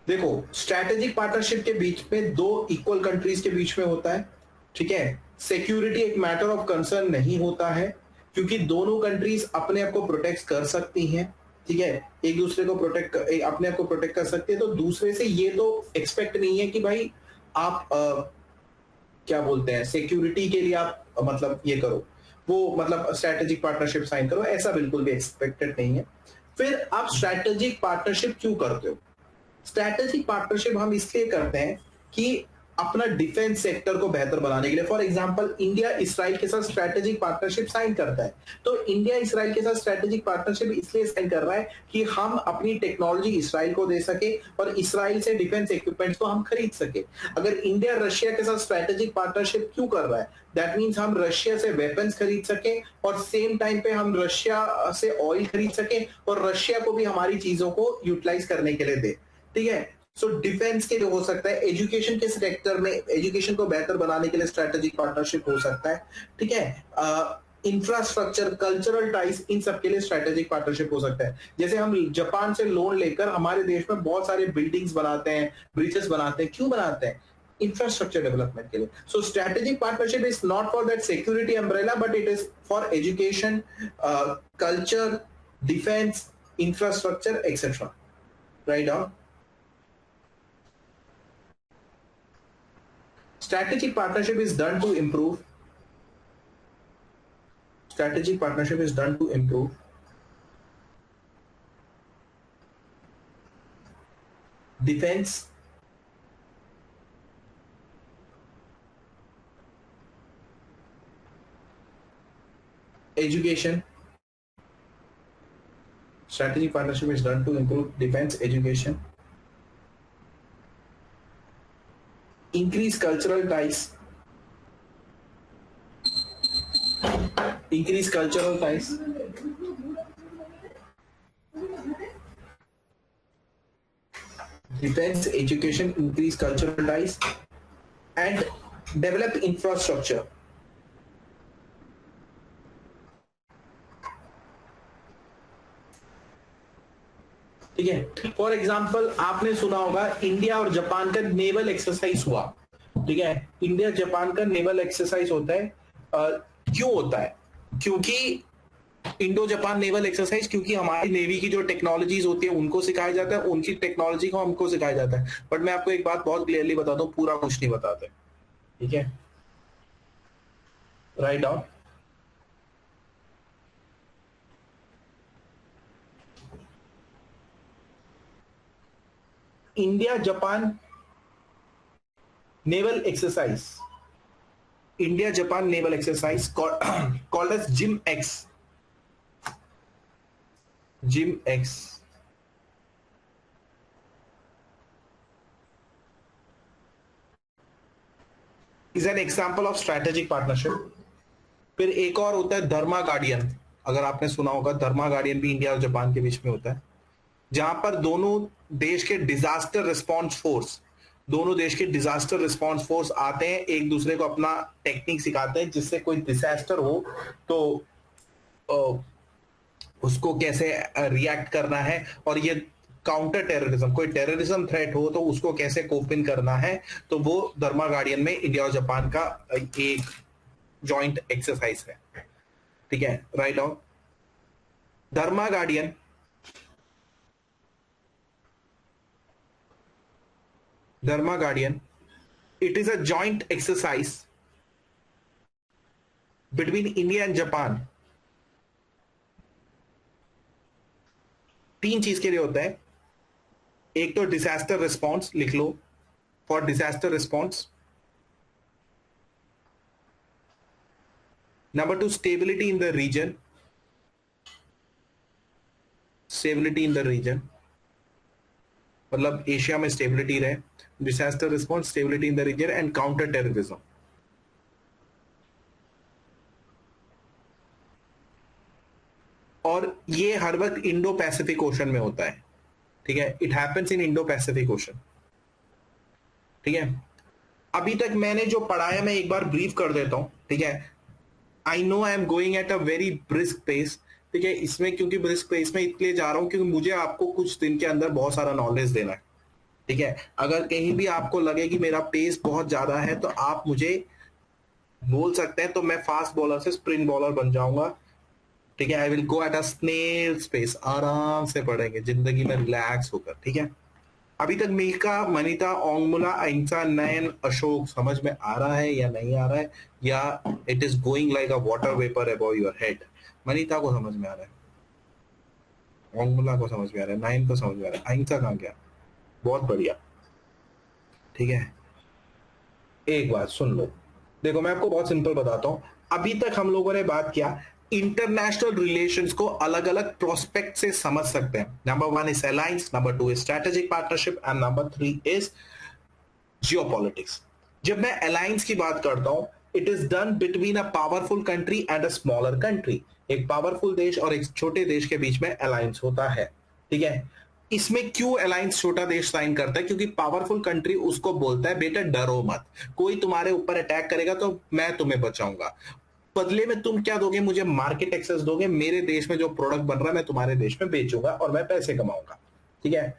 देखो strategic partnership के बीच में दो equal countries के बीच में होता है, ठीक है। सिक्योरिटी एक मैटर ऑफ कंसर्न नहीं होता है क्योंकि दोनों कंट्रीज अपने आप को प्रोटेक्ट कर सकती हैं, ठीक है, एक दूसरे को अपने आप को प्रोटेक्ट कर सकते हैं। तो दूसरे से ये तो एक्सपेक्ट नहीं है कि भाई आप क्या बोलते हैं सिक्योरिटी के लिए आप मतलब ये करो, वो मतलब स्ट्रैटेजिक पार्टनरशिप साइन करो, ऐसा बिल्कुल भी एक्सपेक्टेड नहीं है। फिर आप स्ट्रैटेजिक पार्टनरशिप क्यों करते हो? स्ट्रैटेजिक पार्टनरशिप हम इसलिए करते हैं कि अपना डिफेंस सेक्टर को बेहतर बनाने के लिए। फॉर एग्जांपल इंडिया इसराइल के साथ स्ट्रेटेजिक पार्टनरशिप साइन करता है, तो इंडिया इसराइल के साथ स्ट्रेटेजिक पार्टनरशिप इसलिए साइन कर रहा है कि हम अपनी टेक्नोलॉजी इसराइल को दे सके और इसराइल से डिफेंस इक्विपमेंट्स को हम खरीद सके। अगर इंडिया रशिया के साथ स्ट्रेटेजिक पार्टनरशिप क्यों कर रहा है, दैट मीन्स हम रशिया से वेपन्स खरीद सके और सेम टाइम पे हम रशिया से ऑयल खरीद सके और रशिया को भी हमारी चीजों को यूटिलाइज करने के लिए दे। ठीक है, सो डिफेंस के लिए हो सकता है, एजुकेशन के सेक्टर में एजुकेशन को बेहतर बनाने के लिए स्ट्रेटेजिक पार्टनरशिप हो सकता है। ठीक है, इंफ्रास्ट्रक्चर, कल्चरल टाइज, इन सब के लिए स्ट्रेटेजिक पार्टनरशिप हो सकता है। जैसे हम जापान से लोन लेकर हमारे देश में बहुत सारे बिल्डिंग्स बनाते हैं, ब्रिजेस बनाते हैं, क्यों बनाते हैं? इंफ्रास्ट्रक्चर डेवलपमेंट के लिए। So strategic partnership is not for that security umbrella, but it is for education, culture, defence, infrastructure etcetera. Right on. Strategic partnership is done to improve. Strategic partnership is done to improve defense, education. Strategic partnership is done to improve defense, education, increase cultural ties, increase cultural ties, defense, education, increase cultural ties, and develop infrastructure. ठीक है, for example आपने सुना होगा India और Japan का naval exercise हुआ। ठीक है, इंडिया जापान का नेवल एक्सरसाइज होता है। क्यों होता है? क्योंकि इंडो जापान नेवल एक्सरसाइज, क्योंकि हमारी नेवी की जो टेक्नोलॉजीज होती है उनको सिखाया जाता है, उनकी टेक्नोलॉजी को हमको सिखाया जाता है। बट मैं आपको एक बात बहुत क्लियरली बता दूं, पूरा कुछ नहीं बताते। ठीक है, right on. India Japan naval exercise, India Japan naval exercise called as JIM-X. JIM-X is an example of strategic partnership. फिर एक और होता है धर्मा गार्डियन। अगर आपने सुना होगा, धर्मा गार्डियन भी इंडिया और जापान के बीच में होता है, जहां पर दोनों देश के डिजास्टर रिस्पॉन्स फोर्स, दोनों देश के डिजास्टर रिस्पॉन्स फोर्स आते हैं, एक दूसरे को अपना टेक्निक सिखाते हैं, जिससे कोई डिजास्टर हो तो उसको कैसे रिएक्ट करना है, और ये काउंटर टेररिज्म, कोई टेररिज्म थ्रेट हो तो उसको कैसे कोपिन करना है। तो वो धर्मा गार्डियन में इंडिया और जापान का एक जॉइंट एक्सरसाइज है। ठीक है, right on. Dharma guardian it is a joint exercise between India and Japan। तीन चीज के लिए होता है। एक तो डिजास्टर रिस्पॉन्स, लिख लो, for disaster response. Number two, stability in the region, stability in the region, मतलब एशिया में स्टेबिलिटी रहे। Disaster response, stability in the region and counter terrorism. और ये हर वक्त इंडो पैसिफिक ओशन में होता है। ठीक है, it happens in Indo Pacific ocean. ठीक है, अभी तक मैंने जो पढ़ा है मैं एक बार ब्रीफ कर देता हूं। ठीक है, I know I am going at a very brisk pace. ठीक है, इसमें क्योंकि ब्रिस्क पेस में इसलिए जा रहा हूं क्योंकि मुझे आपको कुछ दिन के अंदर बहुत सारा नॉलेज देना है। ठीक है, अगर कहीं भी आपको लगे कि मेरा पेस बहुत ज्यादा है तो आप मुझे बोल सकते हैं, तो मैं फास्ट बॉलर से स्प्रिंट बॉलर बन जाऊंगा। ठीक है, I will go at a snail space, आराम से पढ़ेंगे जिंदगी में रिलैक्स होकर। ठीक है, अभी तक मीका, मनीता, ओंगमुला, अहिंसा, नयन, अशोक समझ में आ रहा है या नहीं आ रहा है, या it is going like a water vapour above your head? Manita को समझ में आ रहा है, ओंगमुला को समझ में आ रहा है, नयन को समझ में आ रहा है, अहिंसा कहाँ गया? बहुत बढ़िया। ठीक है, एक बात सुन लो, देखो मैं आपको बहुत सिंपल बताता हूं। अभी तक हम लोगों ने बात किया इंटरनेशनल रिलेशंस को अलग अलग प्रोस्पेक्ट से समझ सकते हैं। Number one is alliance, number two is strategic partnership and number three is geopolitics. जब मैं अलायंस की बात करता हूं, it is done between a powerful country and a smaller country. एक पावरफुल देश और एक छोटे देश के बीच में अलायंस होता है, ठीक है। इसमें क्यों अलायंस छोटा देश साइन करता है? क्योंकि पावरफुल कंट्री उसको बोलता है बेटा डरो मत, कोई तुम्हारे ऊपर अटैक करेगा तो मैं तुम्हें बचाऊंगा, बदले में तुम क्या दोगे? मुझे मार्केट एक्सेस दोगे, मेरे देश में जो प्रोडक्ट बन रहा है मैं तुम्हारे देश में बेचूंगा और मैं पैसे कमाऊंगा, ठीक है।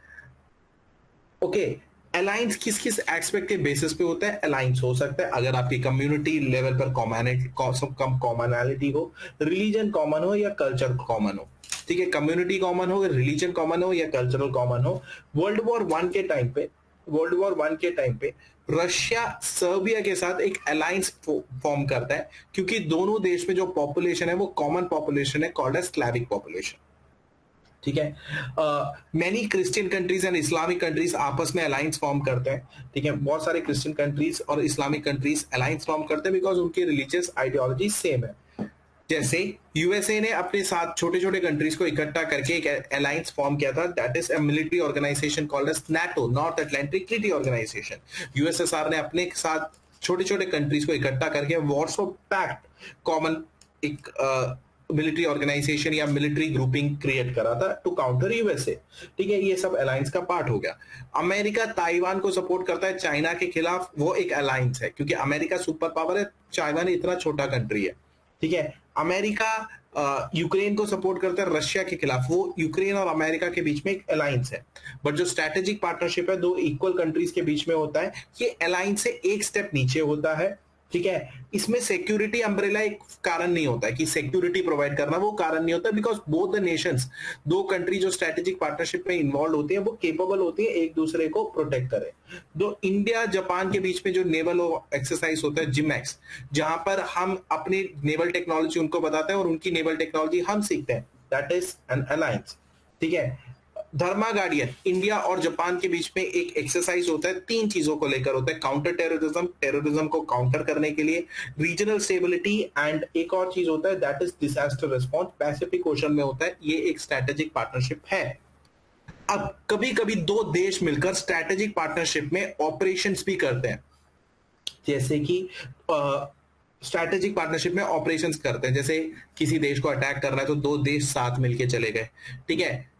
ओके, अलायंस किस किस एक्सपेक्ट के बेसिस पे होता है? अलायंस हो सकता है अगर आपकी कम्युनिटी लेवल पर कॉमनैलिटी हो, रिलीजन कॉमन हो या कल्चर कॉमन हो, ठीक है। कम्युनिटी कॉमन हो, रिलीजन कॉमन हो या कल्चरल कॉमन हो। वर्ल्ड वॉर वन के टाइम पे वर्ल्ड वॉर वन के टाइम पे रशिया सर्बिया के साथ एक अलायंस फॉर्म करता है, क्योंकि दोनों देश में जो पॉपुलेशन है वो कॉमन पॉपुलेशन है, कॉल्ड एज स्लैविक पॉपुलेशन, ठीक है। Many Christian countries and Islamic countries आपस में अलायंस फॉर्म करते हैं, ठीक है। बहुत सारे क्रिश्चियन कंट्रीज और इस्लामिक कंट्रीज अलायंस फॉर्म करते हैं बिकॉज उनकी रिलीजियस आइडियोलॉजी सेम है। जैसे यूएसए ने अपने साथ छोटे छोटे कंट्रीज को इकट्ठा करके एक अलायंस फॉर्म किया था, that is a military organization called as NATO, North Atlantic Treaty Organization. USSR ने अपने साथ छोटे छोटे कंट्रीज को इकट्ठा करके वॉर्सो पैक्ट कॉमन एक मिलिट्री ऑर्गेनाइजेशन या मिलिट्री ग्रुपिंग क्रिएट करा था टू काउंटर यूएसए, ठीक है। ये सब अलायंस का पार्ट हो गया। अमेरिका ताइवान को सपोर्ट करता है चाइना के खिलाफ, वो एक अलायंस है, क्योंकि अमेरिका सुपर पावर है, ताइवान इतना छोटा कंट्री है, ठीक है। अमेरिका यूक्रेन को सपोर्ट करता है रशिया के खिलाफ, वो यूक्रेन और अमेरिका के बीच में एक अलायंस है। बट जो स्ट्रेटेजिक पार्टनरशिप है दो इक्वल कंट्रीज के बीच में होता है, ये अलायंस से एक स्टेप नीचे होता है, ठीक है। इसमें सिक्योरिटी अम्ब्रेला एक कारण नहीं होता है कि सिक्योरिटी प्रोवाइड करना, वो कारण नहीं होता, बिकॉज बोथ द नेशंस, दो कंट्री जो स्ट्रेटेजिक पार्टनरशिप में इन्वॉल्व होती है वो केपेबल होती है एक दूसरे को प्रोटेक्ट करें। दो इंडिया जापान के बीच में जो नेवल एक्सरसाइज होता है जिमैक्स, जहां पर हम अपनी नेवल टेक्नोलॉजी उनको बताते हैं और उनकी नेवल टेक्नोलॉजी हम सीखते हैं, दैट इज एन अलायंस, ठीक है। धर्मा गार्डियन, इंडिया और जापान के बीच में एक एक्सरसाइज होता है, तीन चीजों को लेकर होता है, काउंटर टेररिज्म, टेररिज्म को काउंटर करने के लिए, रीजनल स्टेबिलिटी एंड एक और चीज होता है that is disaster response, Pacific ocean में होता है। ये एक स्ट्रेटेजिक पार्टनरशिप है। अब कभी कभी दो देश मिलकर स्ट्रेटेजिक पार्टनरशिप में ऑपरेशंस भी करते हैं, जैसे कि स्ट्रैटेजिक पार्टनरशिप में ऑपरेशंस करते हैं, जैसे किसी देश को अटैक करना है तो दो देश साथ मिलके चले गए, ठीक है।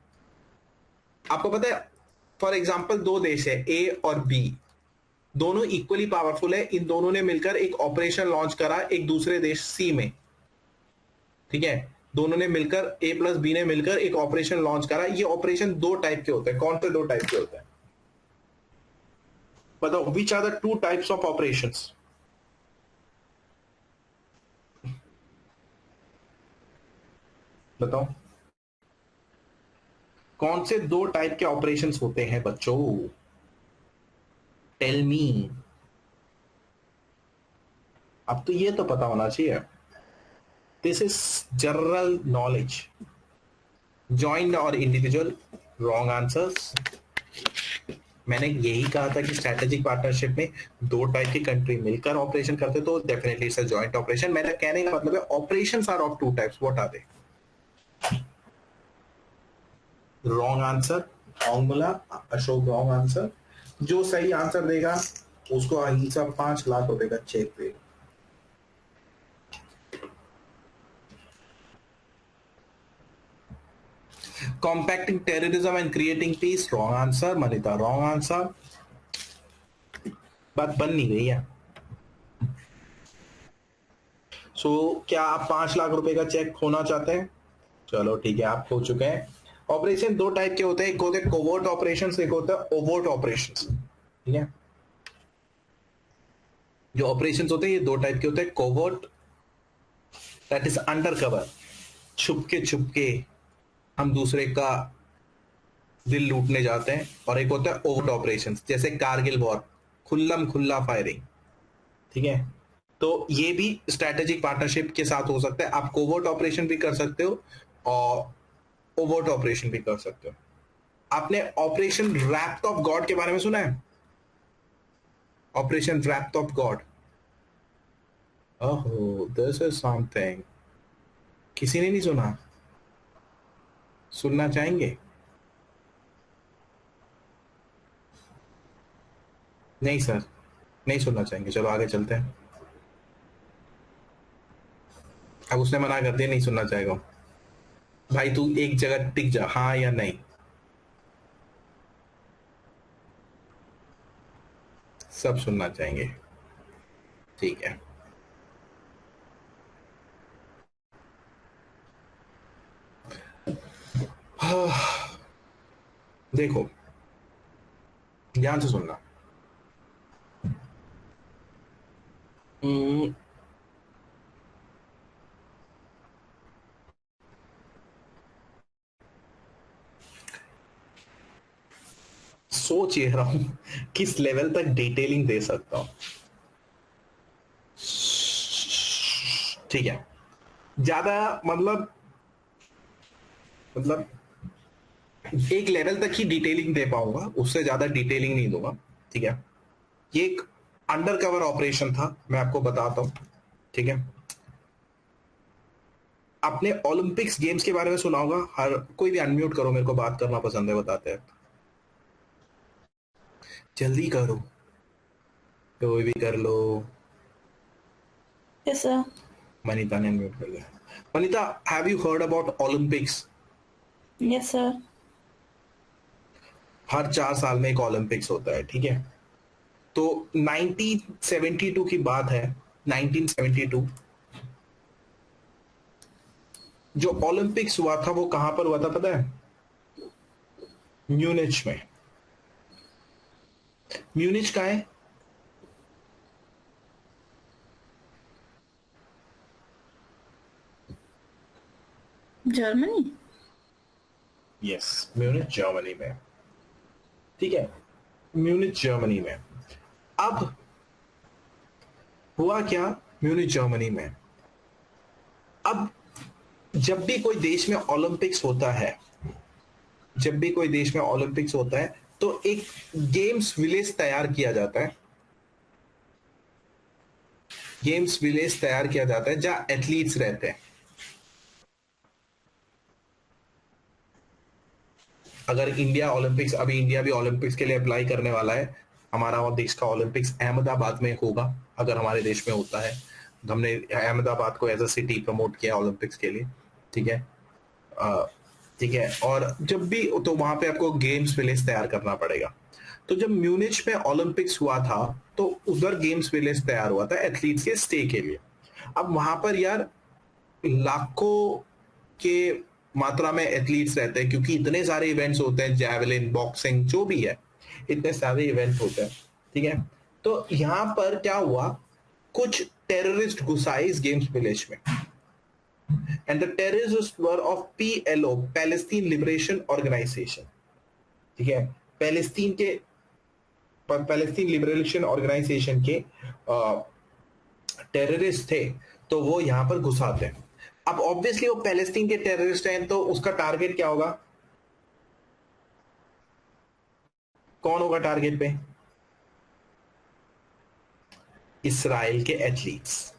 आपको पता है, फॉर एग्जांपल दो देश है ए और बी, दोनों इक्वली पावरफुल है, इन दोनों ने मिलकर एक ऑपरेशन लॉन्च करा एक दूसरे देश सी में, ठीक है। दोनों ने मिलकर, ए प्लस बी ने मिलकर एक ऑपरेशन लॉन्च करा। ये ऑपरेशन दो टाइप के होते हैं। कौन से दो टाइप के होते हैं बताओ? Which are the two types of operations? बताओ कौन से दो टाइप के ऑपरेशंस होते हैं बच्चों? Tell me. अब तो ये तो पता होना चाहिए, this is general knowledge. Joint और इंडिविजुअल, रॉन्ग आंसर्स। मैंने यही कहा था कि स्ट्रेटेजिक पार्टनरशिप में दो टाइप की कंट्री मिलकर ऑपरेशन करते तो definitely it's a joint operation. मेरा कहने का मतलब है operations are of two types, what are they? Wrong answer, wrong बोला अशोक, रॉन्ग आंसर। जो सही आंसर देगा उसको अहिंसा 5 लाख रुपए का चेक देगा। Compacting terrorism and creating peace, wrong answer. Manita, wrong answer. बात बन नहीं गई है। सो क्या आप 5 लाख रुपए का चेक खोना चाहते हैं? चलो ठीक है, आप खो चुके हैं। ऑपरेशन दो टाइप के होते हैं, एक होते हैं कोवर्ट ऑपरेशंस, एक होता है ओवर्ट ऑपरेशंस, ठीक है। जो ऑपरेशंस होते हैं ये दो टाइप के होते हैं, covert that is under cover, छुप के हम दूसरे का दिल लूटने जाते हैं, और एक होता है ओवर्ट ऑपरेशंस, जैसे कारगिल वॉर, खुल्लम खुल्ला फायरिंग, ठीक है। तो ये भी स्ट्रेटेजिक पार्टनरशिप के साथ हो सकता है। आप कोवर्ट ऑपरेशन भी कर सकते हो और ओवर्ट ऑपरेशन भी कर सकते हो। आपने ऑपरेशन रैप्ट ऑफ गॉड के बारे में सुना है? Operation wrath of God. Oh, this is something किसी ने नहीं सुना, सुनना चाहेंगे? नहीं सर, नहीं सुनना चाहेंगे, चलो आगे चलते हैं। अब उसने मना कर दिया, नहीं सुनना चाहेगा। भाई तू एक जगह टिक जा, हाँ या नहीं। सब सुनना चाहेंगे, ठीक है। देखो, ध्यान से सुनना। हम्म, सोच ये रहा हूं किस लेवल तक डिटेलिंग दे सकता हूं। ठीक है, ज्यादा मतलब एक लेवल तक ही डिटेलिंग दे पाऊंगा, उससे ज्यादा डिटेलिंग नहीं दूंगा, ठीक है। ये एक अंडर कवर ऑपरेशन था, मैं आपको बताता हूं, ठीक है। आपने ओलंपिक्स गेम्स के बारे में सुना होगा, हर कोई भी अनम्यूट करो, मेरे को बात करना पसंद है, बताते हैं। जल्दी करो, कोई भी कर लो। Yes, sir. मनीता ने अनम्यूट कर लिया। Manita, have you heard about Olympics? Yes, sir. हर 4 साल में एक ओलंपिक्स होता है, ठीक है। तो 1972 की बात है, 1972 जो ओलंपिक्स हुआ था वो कहां पर हुआ था पता है? म्यूनिच में। म्यूनिच कहां है? Germany. यस, म्यूनिच जर्मनी में, ठीक है। म्यूनिच जर्मनी में। अब हुआ क्या म्यूनिच जर्मनी में? अब जब भी कोई देश में ओलंपिक्स होता है, जब भी कोई देश में ओलंपिक्स होता है तो एक गेम्स विलेज तैयार किया जाता है, गेम्स विलेज तैयार किया जाता है जहां एथलीट्स रहते हैं। अगर इंडिया ओलंपिक्स, अभी इंडिया भी ओलंपिक्स के लिए अप्लाई करने वाला है, हमारा और देश का ओलंपिक्स अहमदाबाद में होगा, अगर हमारे देश में होता है। हमने अहमदाबाद को एज अ सिटी प्रमोट किया ओलंपिक्स के लिए, ठीक है। ठीक है, और जब भी तो वहां पे आपको गेम्स विलेज तैयार करना पड़ेगा। तो जब म्यूनिच में ओलंपिक्स हुआ था तो उधर गेम्स विलेज तैयार हुआ था एथलीट्स के स्टे के लिए। अब वहां पर यार लाखों के मात्रा में एथलीट्स रहते हैं, क्योंकि इतने सारे इवेंट्स होते हैं, जैवलिन, बॉक्सिंग, जो भी है, इतने सारे इवेंट होते हैं, ठीक है। तो यहां पर क्या हुआ, कुछ टेररिस्ट घुसाए इस गेम्स विलेज में, and the terrorist were of PLO, Palestine Liberation Organization, ठीक है। पैलेस्तीन के, पैलेस्तीन लिबरेशन ऑर्गेनाइजेशन के टेररिस्ट थे, तो वो यहां पर घुसाते हैं। अब ऑब्वियसली वो पैलेस्टीन के टेररिस्ट हैं, तो उसका टारगेट क्या होगा? कौन होगा टारगेट पे? इसराइल के एथलीट्स,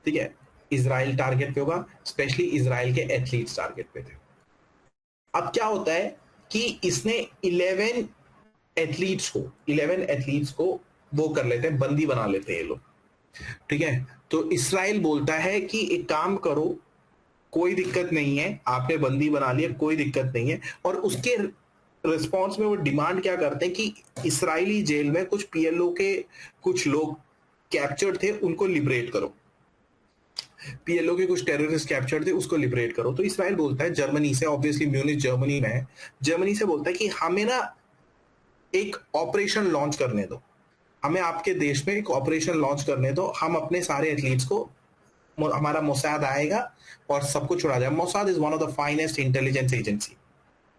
ठीक है। इसराइल टारगेट पे होगा, स्पेशली इसराइल के एथलीट्स टारगेट पे थे। अब क्या होता है कि इसने 11 एथलीट्स को वो कर लेते हैं, बंदी बना लेते हैं ये लोग, ठीक है। तो इसराइल बोलता है कि एक काम करो, कोई दिक्कत नहीं है, आपने बंदी बना लिया, कोई दिक्कत नहीं है। और उसके रिस्पॉन्स में वो डिमांड क्या करते हैं कि इसराइली जेल में कुछ पीएलओ के कुछ लोग कैप्चर्ड थे, उनको लिबरेट करो। पीएलओ के कुछ टेररिस्ट कैप्चर्ड थे, उसको लिबरेट करो। तो इसराइल बोलता है जर्मनी से, ऑब्वियसली म्यूनिच जर्मनी में है, जर्मनी से बोलता है कि हमें ना एक ऑपरेशन लॉन्च करने दो, हमें आपके देश में एक ऑपरेशन लॉन्च करने दो, हम अपने सारे एथलीट्स को, हमारा मोसाद आएगा और सबको छुड़ा जाएगा। Mossad is one of the finest intelligence agency,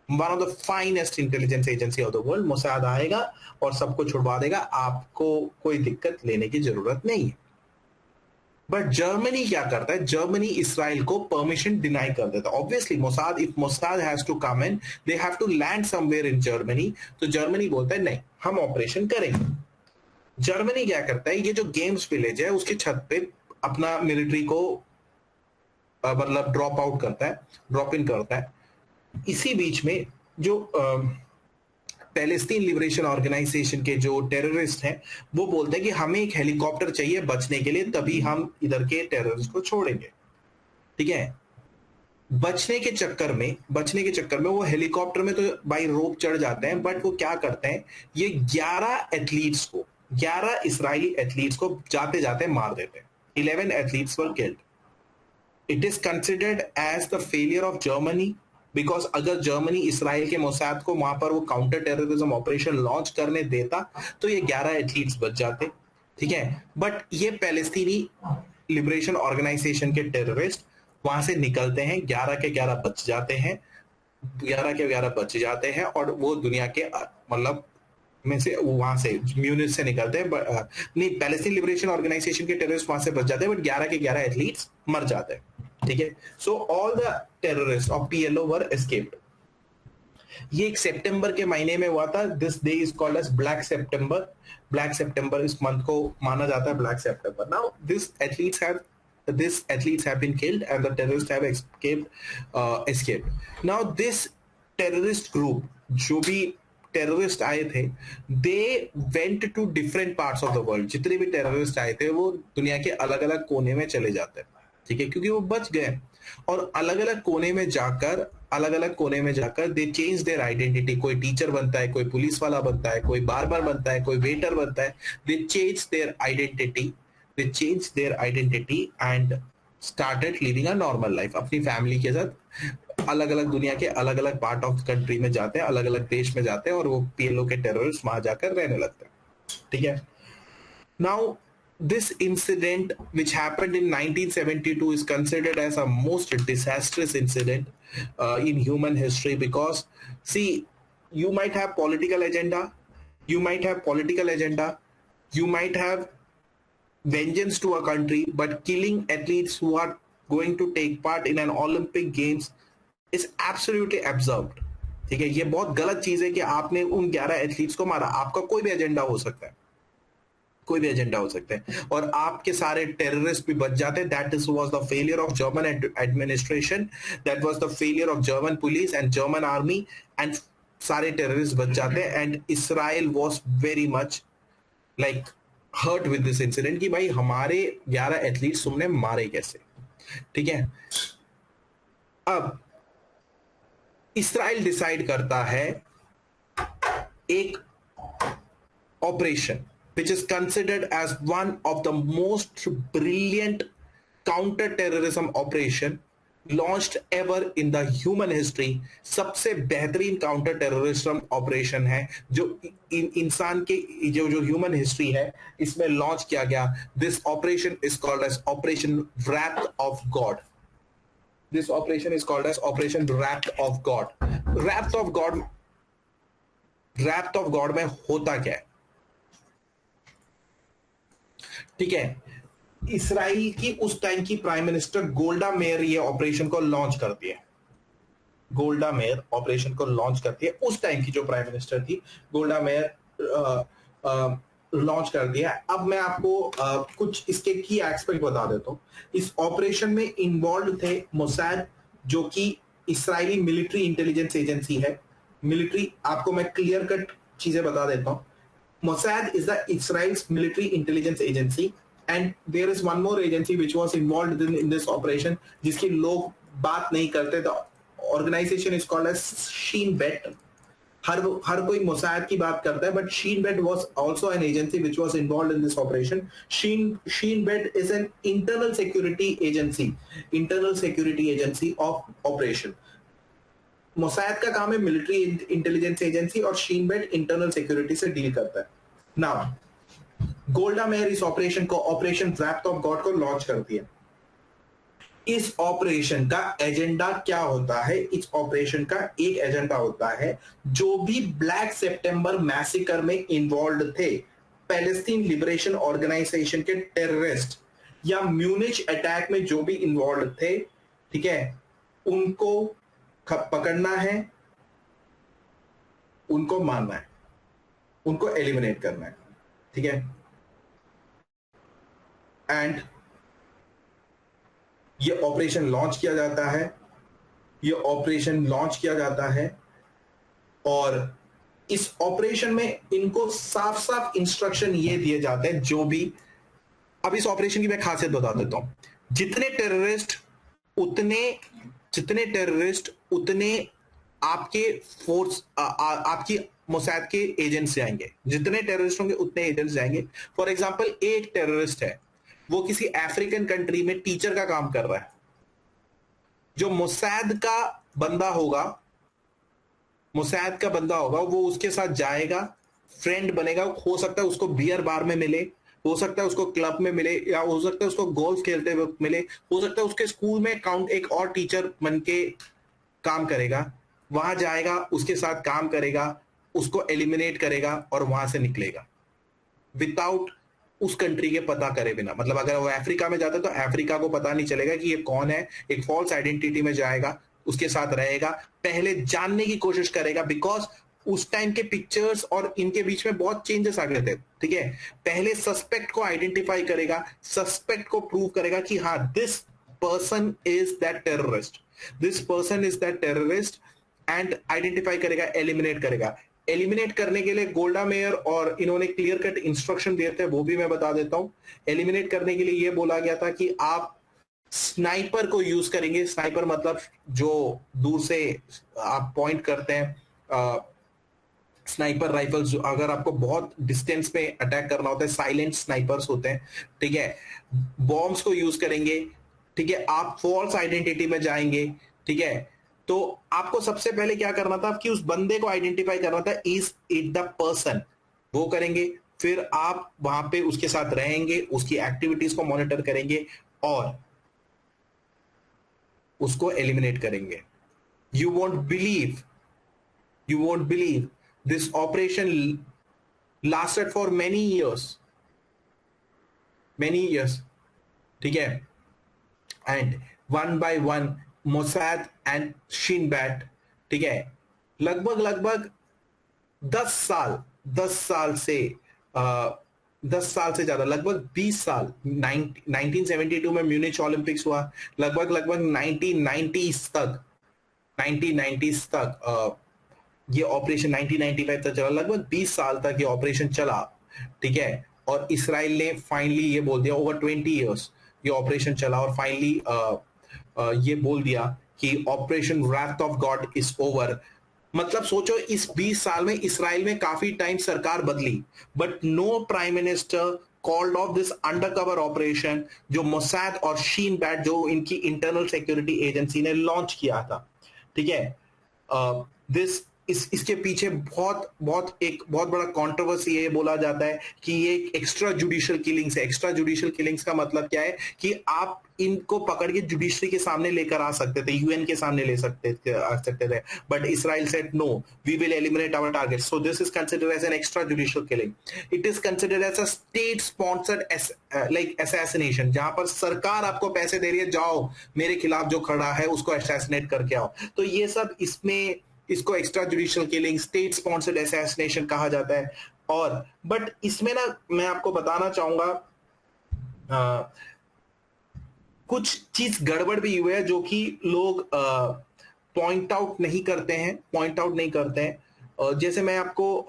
one of the finest intelligence agency of the world. Mossad आएगा और सबको छुड़वा देगा, आपको कोई दिक्कत लेने की जरूरत नहीं है। बट जर्मनी क्या करता है, जर्मनी इसराइल को परमिशन डिनाई कर देता है। Obviously Mossad, if Mossad has to come in, they have to land somewhere in Germany. तो जर्मनी बोलता है नहीं, हम ऑपरेशन करेंगे। जर्मनी क्या करता है, ये जो गेम्स विलेज है उसकी छत पे अपना मिलिट्री को मतलब ड्रॉप आउट करता है, ड्रॉप इन करता है। इसी बीच में जो पैलेस्टीन लिबरेशन ऑर्गेनाइजेशन के जो टेररिस्ट हैं वो बोलते हैं कि हमें एक हेलीकॉप्टर चाहिए बचने के लिए, तभी हम इधर के टेररिस्ट को छोड़ेंगे। ठीक है, बचने के चक्कर में वो हेलीकॉप्टर में तो बाई रोप चढ़ जाते हैं, बट वो क्या करते हैं, ये 11 इजरायली एथलीट्स को जाते जाते मार देते हैं। 11 athletes were killed. It is considered as the failure of Germany, because अगर जर्मनी इसराइल के मोसाद को वहां पर वो काउंटर टेररिज्म ऑपरेशन लॉन्च करने देता तो ये 11 एथलीट्स बच जाते। ठीक है, बट ये पैलेस्तीनी लिबरेशन ऑर्गेनाइजेशन के टेररिस्ट वहां से निकलते हैं, 11 के 11 बच जाते हैं, 11 के 11 बच जाते हैं, और वो दुनिया के मतलब में से वहां से म्यूनिच से निकलते हैं, नहीं, पैलेस्टीन लिबरेशन ऑर्गेनाइजेशन के टेररिस्ट वहां से बच जाते हैं, बट 11 के 11 एथलीट्स मर जाते हैं। ठीक है, so all the terrorist of PLO were escaped. ये एक सितंबर के महीने में हुआ था। This day is called as black September. Black सितंबर इस मंथ को माना जाता है ब्लैक सितंबर। Now these athletes have been killed and the terrorists have escaped. Now this terrorist group, जो भी टेररिस्ट आए थे, they went to different parts of the world. जितने भी टेररिस्ट आए थे वो दुनिया के अलग अलग कोने में चले जाते हैं। ठीक है, क्योंकि वो बच गए, और अलग अलग कोने में जाकर दे चेंज देयर आइडेंटिटी। कोई टीचर बनता है, कोई पुलिस वाला बनता है, कोई बार्बर बनता है, कोई वेटर बनता है। दे change their identity and started living a normal life. अपनी फैमिली के साथ अलग अलग दुनिया के अलग अलग पार्ट ऑफ कंट्री में जाते हैं, अलग अलग देश में जाते हैं, और वो पीएलओ के टेररिस्ट वहां जाकर रहने लगते हैं। ठीक है, now this incident which happened in 1972 is considered as a most disastrous incident in human history, because see, you might have political agenda, you might have vengeance to a country, but killing athletes who are going to take part in an Olympic games is absolutely absurd। ठीक है, ये बहुत गलत चीज है कि आपने उन 11 एथलीट्स को मारा। आपका कोई भी एजेंडा हो सकता है, और आपके सारे टेररिस्ट भी बच जाते हैं। That is was the failure of German administration, that was the failure of German police and German army, and सारे टेररिस्ट बच जाते हैं। And Israel was very much like hurt with this incident कि भाई हमारे 11 एथलीट्स तुमने मारे कैसे। ठीक है, अब इसराइल डिसाइड करता है एक operation which is considered as one of the most brilliant counter-terrorism operation launched ever in the human history। सबसे बेहतरीन काउंटर टेररिज्म ऑपरेशन है जो इंसान के जो ह्यूमन हिस्ट्री है इसमें लॉन्च किया गया। This operation is called as operation wrath of God। This operation is called as operation wrath of God। wrath of God में होता क्या है? ठीक है, इसराइल की उस टाइम की प्राइम मिनिस्टर गोल्डा मेयर ये ऑपरेशन को लॉन्च करती है। उस टाइम की जो प्राइम मिनिस्टर थी गोल्डा मेयर लॉन्च कर दिया। अब मैं आपको कुछ इसके की एस्पेक्ट बता देता हूँ। इस ऑपरेशन में इन्वॉल्व थे मोसाद, जो कि इसराइली मिलिट्री इंटेलिजेंस एजेंसी है। मिलिट्री, आपको मैं क्लियर कट चीजें बता देता हूँ। Mossad is the Israel's military intelligence agency, and there is one more agency which was involved in this operation, जिसकी लोग बात नहीं करते। The organization is called as Shin Bet। हर कोई मोसाद की बात करता है, but Shin Bet was also an agency which was involved in this operation। Shin Bet is an internal security agency of operation। Mossad का काम है military intelligence agency, और शीन बेट internal security से डील करता है। नाउ गोल्डा मेयर इस operation wrath of God को launch करती है। इस ऑपरेशन का एजेंडा क्या होता है? इस ऑपरेशन का एक एजेंडा होता है, जो भी ब्लैक सितंबर मैसेकर में इन्वॉल्व थे, पैलेस्टीन लिबरेशन ऑर्गेनाइजेशन के टेररिस्ट या म्यूनिच अटैक में जो भी इन्वॉल्व थे, ठीक है, उनको पकड़ना है, उनको मारना है, उनको एलिमिनेट करना है। ठीक है, एंड ये ऑपरेशन लॉन्च किया जाता है, ये ऑपरेशन लॉन्च किया जाता है और इस ऑपरेशन में इनको साफ साफ इंस्ट्रक्शन ये दिए जाते हैं जो भी। अब इस ऑपरेशन की मैं खासियत बता देता हूं। जितने टेररिस्ट उतने जितने टेररिस्ट उतने आपके फोर्स आपकी मोसाद के एजेंट्स जाएंगे, जितने टेररिस्ट होंगे उतने एजेंट्स जाएंगे। फॉर एग्जांपल एक टेररिस्ट है, वो किसी अफ्रीकन कंट्री में टीचर का काम कर रहा है, जो मोसाद का बंदा होगा, मोसाद का बंदा होगा, वो उसके साथ जाएगा, फ्रेंड बनेगा। हो सकता है उसको बियर बार में मिले, हो सकता है उसको क्लब में मिले, या हो सकता है उसको गोल्फ खेलते वक्त मिले, हो सकता है उसके स्कूल में काउंट एक और टीचर बन के काम करेगा, वहां जाएगा, उसके साथ काम करेगा, उसको एलिमिनेट करेगा और वहां से निकलेगा विदाउट उस कंट्री के पता करे बिना। मतलब अगर वो अफ्रीका में जाता है तो अफ्रीका को पता नहीं चलेगा कि ये कौन है, एक फॉल्स आइडेंटिटी में जाएगा, उसके साथ रहेगा, पहले जानने की कोशिश करेगा। बिकॉज उस टाइम के पिक्चर्स और इनके बीच में बहुत चेंजेस आ गए थे, ठीक है। पहले सस्पेक्ट को आइडेंटिफाई करेगा, सस्पेक्ट को प्रूव करेगा कि हाँ this person is that terrorist, this person is that terrorist, and identify करेगा, एलिमिनेट करेगा। एलिमिनेट करने के लिए गोल्डा मेयर और इन्होंने क्लियर कट इंस्ट्रक्शन दिए थे, वो भी मैं बता देता हूं। एलिमिनेट करने के लिए ये बोला गया था कि आप स्नाइपर को यूज करेंगे। स्नाइपर मतलब जो दूर से आप पॉइंट करते हैं, स्नाइपर राइफल्स, अगर आपको बहुत डिस्टेंस में अटैक करना होता है, साइलेंट स्नाइपर्स होते हैं, ठीक है। बॉम्ब्स को यूज करेंगे, ठीक है। आप फॉल्स आइडेंटिटी में जाएंगे, ठीक है। तो आपको सबसे पहले क्या करना था कि उस बंदे को आइडेंटिफाई करना था, इज इट द पर्सन, वो करेंगे। फिर आप वहां पे उसके साथ रहेंगे, उसकी एक्टिविटीज को मॉनिटर करेंगे और उसको एलिमिनेट करेंगे। You won't believe, you won't believe, this operation lasted for many years, ठीक है। And one by one Mossad and Shin Bet, ठीक है, लगभग लगभग 10 साल, 10 साल से 10 साल से ज्यादा, लगभग 20 साल, 1972 में म्यूनिच ओलंपिक्स हुआ, लगभग लगभग 1990s तक ये ऑपरेशन 1995 तक चला, लगभग 20 साल तक ये ऑपरेशन चला, ठीक है। और इसराइल ने फाइनली ये बोल दिया, ओवर 20 इयर्स ये ऑपरेशन चला और फाइनली ये बोल दिया कि operation wrath of God is over. मतलब सोचो, इस 20 साल में इसराइल में काफी टाइम सरकार बदली, but no prime minister called off this undercover operation जो मोसाद और शीन बैट, जो इनकी इंटरनल सिक्योरिटी एजेंसी ने लॉन्च किया था, ठीक है। दिस इसके पीछे बहुत बहुत एक बहुत बड़ा कंट्रोवर्सी ये बोला जाता है कि ये एक्स्ट्रा जुडिशियल किलिंग्स है। एक्स्ट्रा जुडिशियल किलिंग्स का मतलब क्या है कि आप इनको पकड़ के जुडिशरी के सामने लेकर आ सकते थे, यूएन के सामने ले सकते थे, but Israel said no, we will eliminate our target. So this is considered as an extra judicial killing. It is considered as a state sponsored like assassination, जहां पर सरकार आपको पैसे दे रही है, जाओ मेरे खिलाफ जो खड़ा है उसको असैसिनेट करके आओ। तो ये सब इसमें, इसको extra judicial killing, state sponsored assassination कहा जाता है। और बट इसमें ना मैं आपको बताना चाहूंगा, कुछ चीज गड़बड़ भी हुए है जो कि लोग पॉइंट आउट नहीं करते हैं। जैसे मैं आपको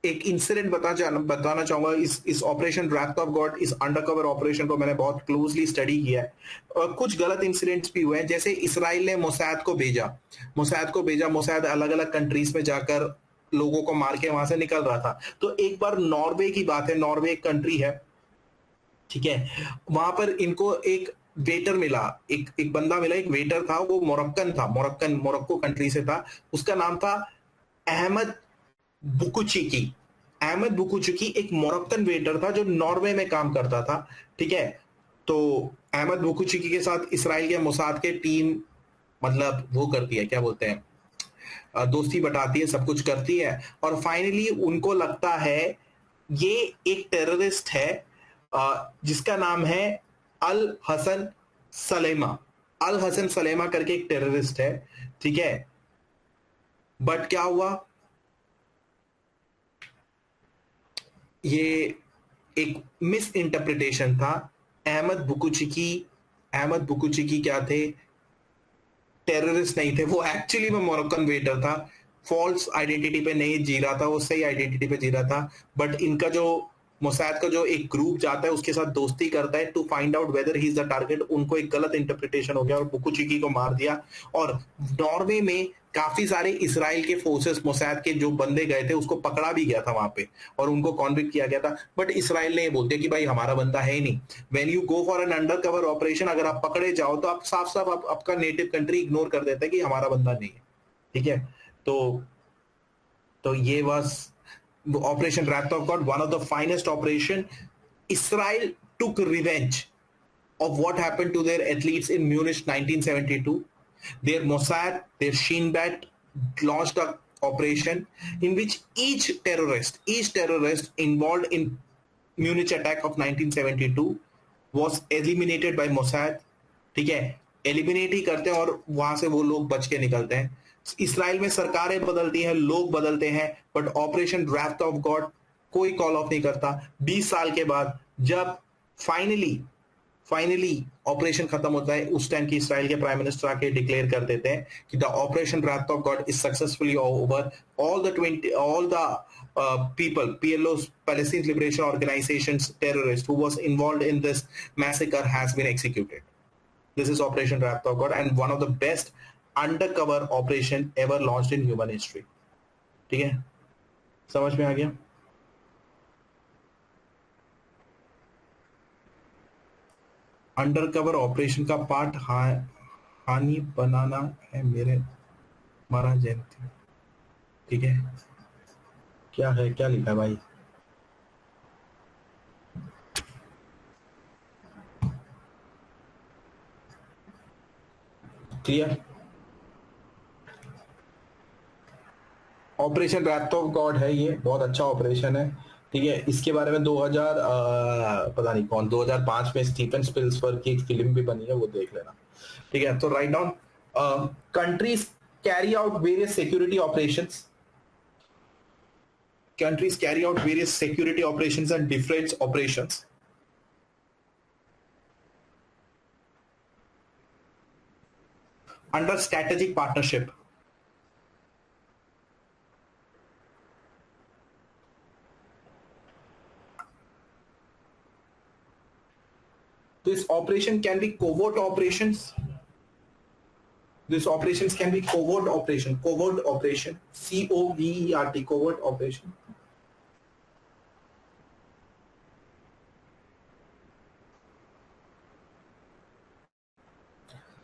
एक इंसिडेंट बताना चाहूंगा। इस ऑपरेशन रैथ ऑफ गॉड, इस अंडरकवर ऑपरेशन को मैंने बहुत क्लोजली स्टडी किया है और कुछ गलत इंसिडेंट्स भी हुए हैं। जैसे इसराइल ने मोसाद को भेजा, मोसाद अलग अलग कंट्रीज में जाकर लोगों को मार के वहां से निकल रहा था। तो एक बार नॉर्वे की बात है, नॉर्वे एक कंट्री है, ठीक है। वहां पर इनको एक वेटर मिला, एक बंदा मिला, एक वेटर था, वो मोरक्को कंट्री से था। उसका नाम था अहमद बुकुचिकी। अहमद बुकुचिकी एक मोरक्कन वेटर था जो नॉर्वे में काम करता था, ठीक है। तो अहमद बुकुचिकी के साथ इसराइल के मोसाद के टीम मतलब वो करती है, क्या बोलते हैं, दोस्ती बटाती है, सब कुछ करती है। और फाइनली उनको लगता है ये एक टेररिस्ट है जिसका नाम है अल हसन सलेमा। अल हसन सलेमा करके एक टेररिस्ट है, ठीक है। बट क्या हुआ, ये एक मिस इंटरप्रिटेशन था। अहमद बुकुचिकी क्या थे? टेररिस्ट नहीं थे, वो एक्चुअली में मोरक्कन वेटर था। फॉल्स आइडेंटिटी पे नहीं जी रहा था, वो सही आइडेंटिटी पे जी रहा था। बट इनका जो मोसाद का जो एक ग्रुप जाता है उसके साथ दोस्ती करता है to find out whether he is the target, उनको एक गलत इंटरप्रिटेशन हो गया और बुकुचिकी को मार दिया। और नॉर्वे में काफी सारे इसराइल के फोर्सेस मोसाद के जो बंदे गए थे उसको पकड़ा भी गया था वहां पे और उनको कॉन्विक्ट किया गया था। बट इसराइल ने ये बोल दिया कि भाई हमारा बंदा है ही नहीं। When you go for an under cover operation, अगर आप पकड़े जाओ तो आप साफ साफ आपका नेटिव कंट्री इग्नोर कर देता है कि हमारा बंदा नहीं है। ठीक है। तो ये was operation wrapped of God, one of the finest operation. Israel took revenge of what happened to their athletes in Munich 1972. Their Mossad, their Shin Bet launched a operation in which each terrorist involved in Munich attack of 1972 was eliminated by Mossad. ठीक है, eliminate ही करते हैं और वहां से वो लोग बच के निकलते हैं। इसराइल में सरकारें बदलती हैं, लोग बदलते हैं, but operation draft of God कोई कॉल ऑफ नहीं करता। 20 साल के बाद जब फाइनली फाइनली ऑपरेशन खत्म होता है, उस टाइम की इसराइल के प्राइम मिनिस्टर आके डिक्लेयर कर देते हैं कि द ऑपरेशन रात of God is successfully over. All the people, PLOs, Palestine Liberation Organizations terrorists who was involved in this massacre has been executed. This is Operation Wrath of God and one of the best undercover operation ever launched in human history. ठीक है, समझ में आ गया? Undercover operation का part हानि बनाना है मेरे मारा जयंती। ठीक है, क्या है, क्या लिखा है भाई? Clear? Operation wrath of God है, ये बहुत अच्छा ऑपरेशन है। ठीक है, इसके बारे में 2000 पता नहीं कौन 2005 में स्टीफन स्पिल्सबर्ग की एक फिल्म भी बनी है, वो देख लेना। ठीक है, तो write down countries carry out various security operations. Countries carry out various security operations and defense operations under strategic partnership. This operation can be covert operations. These operations can be covert operation. Covert operation. COVERT. Covert operation.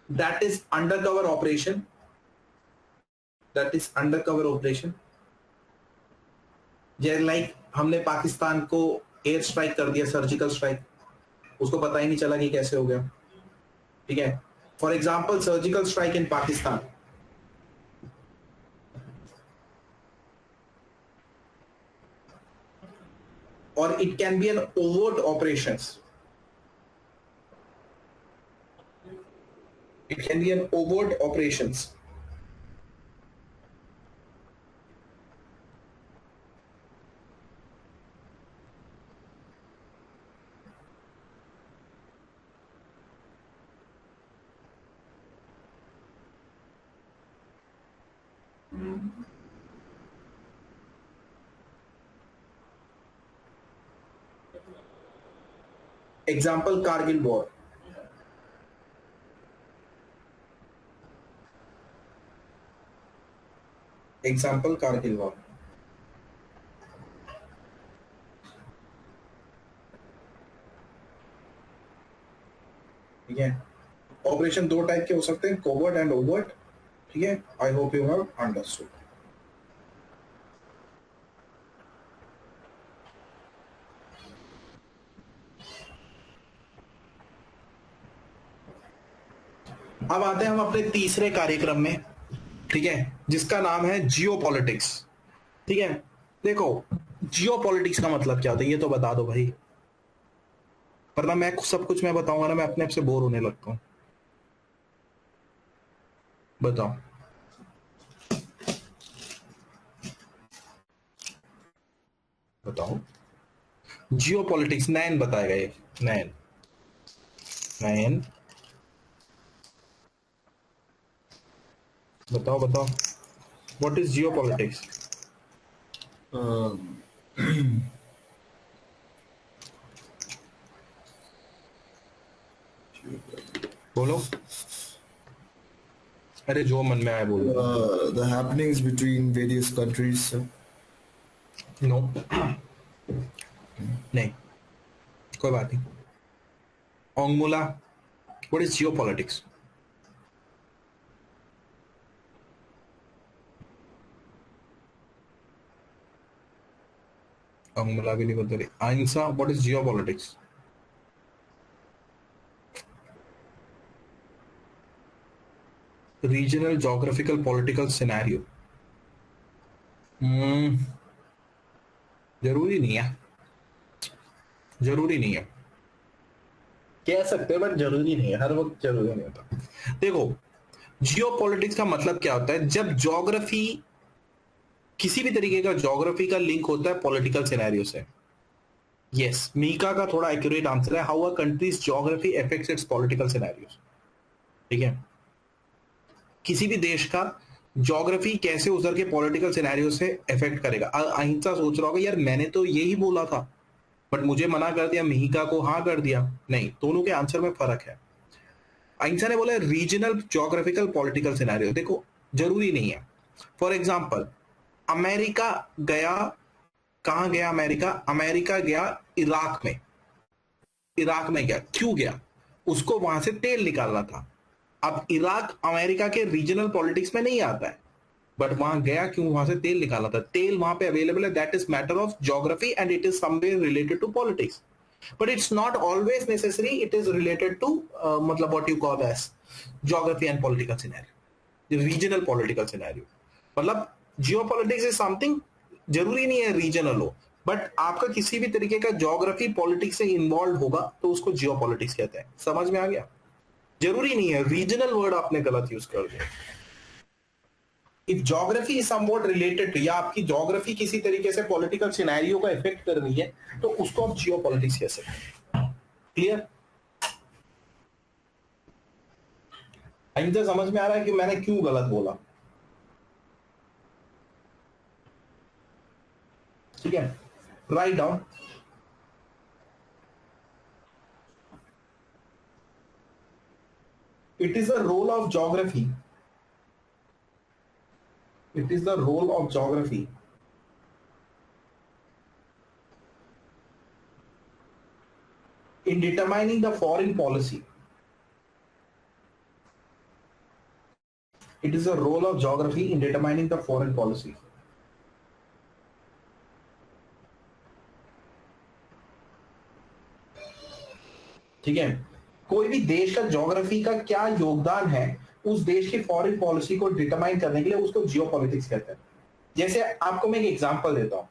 That is undercover operation. That is undercover operation. जैसे like हमने पाकिस्तान को air strike कर दिया, surgical strike, उसको पता ही नहीं चला कि कैसे हो गया। ठीक है, for example surgical strike in Pakistan, or it can be an overt operations. It can be an overt operations. Example, Kargil war. Example, Kargil war. ठीक है, ऑपरेशन दो टाइप के हो सकते हैं, कोवर्ट एंड ओवर्ट। ठीक है, I hope you have understood. अब आते हैं हम अपने तीसरे कार्यक्रम में, ठीक है, जिसका नाम है जियो पॉलिटिक्स। ठीक है, देखो जियो पॉलिटिक्स का मतलब क्या होता है ये तो बता दो भाई, वरना मैं सब कुछ मैं बताऊंगा ना, मैं अपने आप से बोर होने लगता हूं। बताओ। बताओ। जियो पॉलिटिक्स नयन बताएगा ये। नयन, नयन बताओ बताओ, what is Jio politics? Um, बोलो, अरे जो मन में आए बोलो। the happenings between various countries. No, नहीं, कोई बात नहीं। Ongmula, what is geopolitics? Ongmula भी नहीं बता रही। Ainsa, what is geopolitics? Regional geographical political scenario. जरूरी नहीं है, जरूरी नहीं है, कह सकते हैं बट जरूरी नहीं है, हर वक्त जरूरी नहीं होता। देखो, जियो पॉलिटिक्स का मतलब क्या होता है? जब ज्योग्राफी, किसी भी तरीके का ज्योग्राफी का लिंक होता है पॉलिटिकल सिनेरियो से। यस, मीका का थोड़ा एक्यूरेट आंसर है, how a countries geography affects it's political scenarios. ठीक है, किसी भी देश का ज्योग्राफी कैसे उधर के पॉलिटिकल सिनेरियो से इफेक्ट करेगा। अहिंसा सोच रहा होगा यार मैंने तो यही बोला था बट मुझे मना कर दिया, मिहिका को हाँ कर दिया। नहीं, दोनों के आंसर में फर्क है। अहिंसा ने बोला रीजनल ज्योग्राफिकल पॉलिटिकल सिनेरियो। देखो, जरूरी नहीं है। फॉर एग्जाम्पल, अमेरिका गया, कहां गया अमेरिका? अमेरिका गया इराक में। इराक में गया, क्यों गया? उसको वहां से तेल निकालना था। अब इराक अमेरिका के रीजनल पॉलिटिक्स में नहीं आता है, बट वहां गया क्यों? वहां से तेल निकाला था, तेल वहां पे अवेलेबल है, that is matter of geography and it is somewhere related to politics, but it's not always necessary it is related to मतलब what you call as geography and political scenario, regional political scenario. मतलब जियो politics is something, जरूरी नहीं है regional हो, but आपका किसी भी तरीके का ज्योग्राफी पॉलिटिक्स से इन्वॉल्व होगा तो उसको जियो पॉलिटिक्स कहते हैं। समझ में आ गया? जरूरी नहीं है, रीजनल वर्ड आपने गलत यूज कर दिया। If geography is somewhat related to, या आपकी ज्योग्राफी किसी तरीके से पॉलिटिकल सिनेरियो का इफेक्ट कर रही है तो उसको आप जियो पॉलिटिक्स कह सकते हैं। क्लियर? मुझे समझ में आ रहा है कि मैंने क्यों गलत बोला? ठीक है, write down. It is the role of geography. It is the role of geography in determining the foreign policy. It is the role of geography in determining the foreign policy. ठीक है, कोई भी देश का ज्योग्राफी का क्या योगदान है उस देश की फॉरेन पॉलिसी को डिटरमाइन करने के लिए, उसको जियो पॉलिटिक्स कहते हैं। जैसे आपको मैं एक एग्जांपल देता हूं,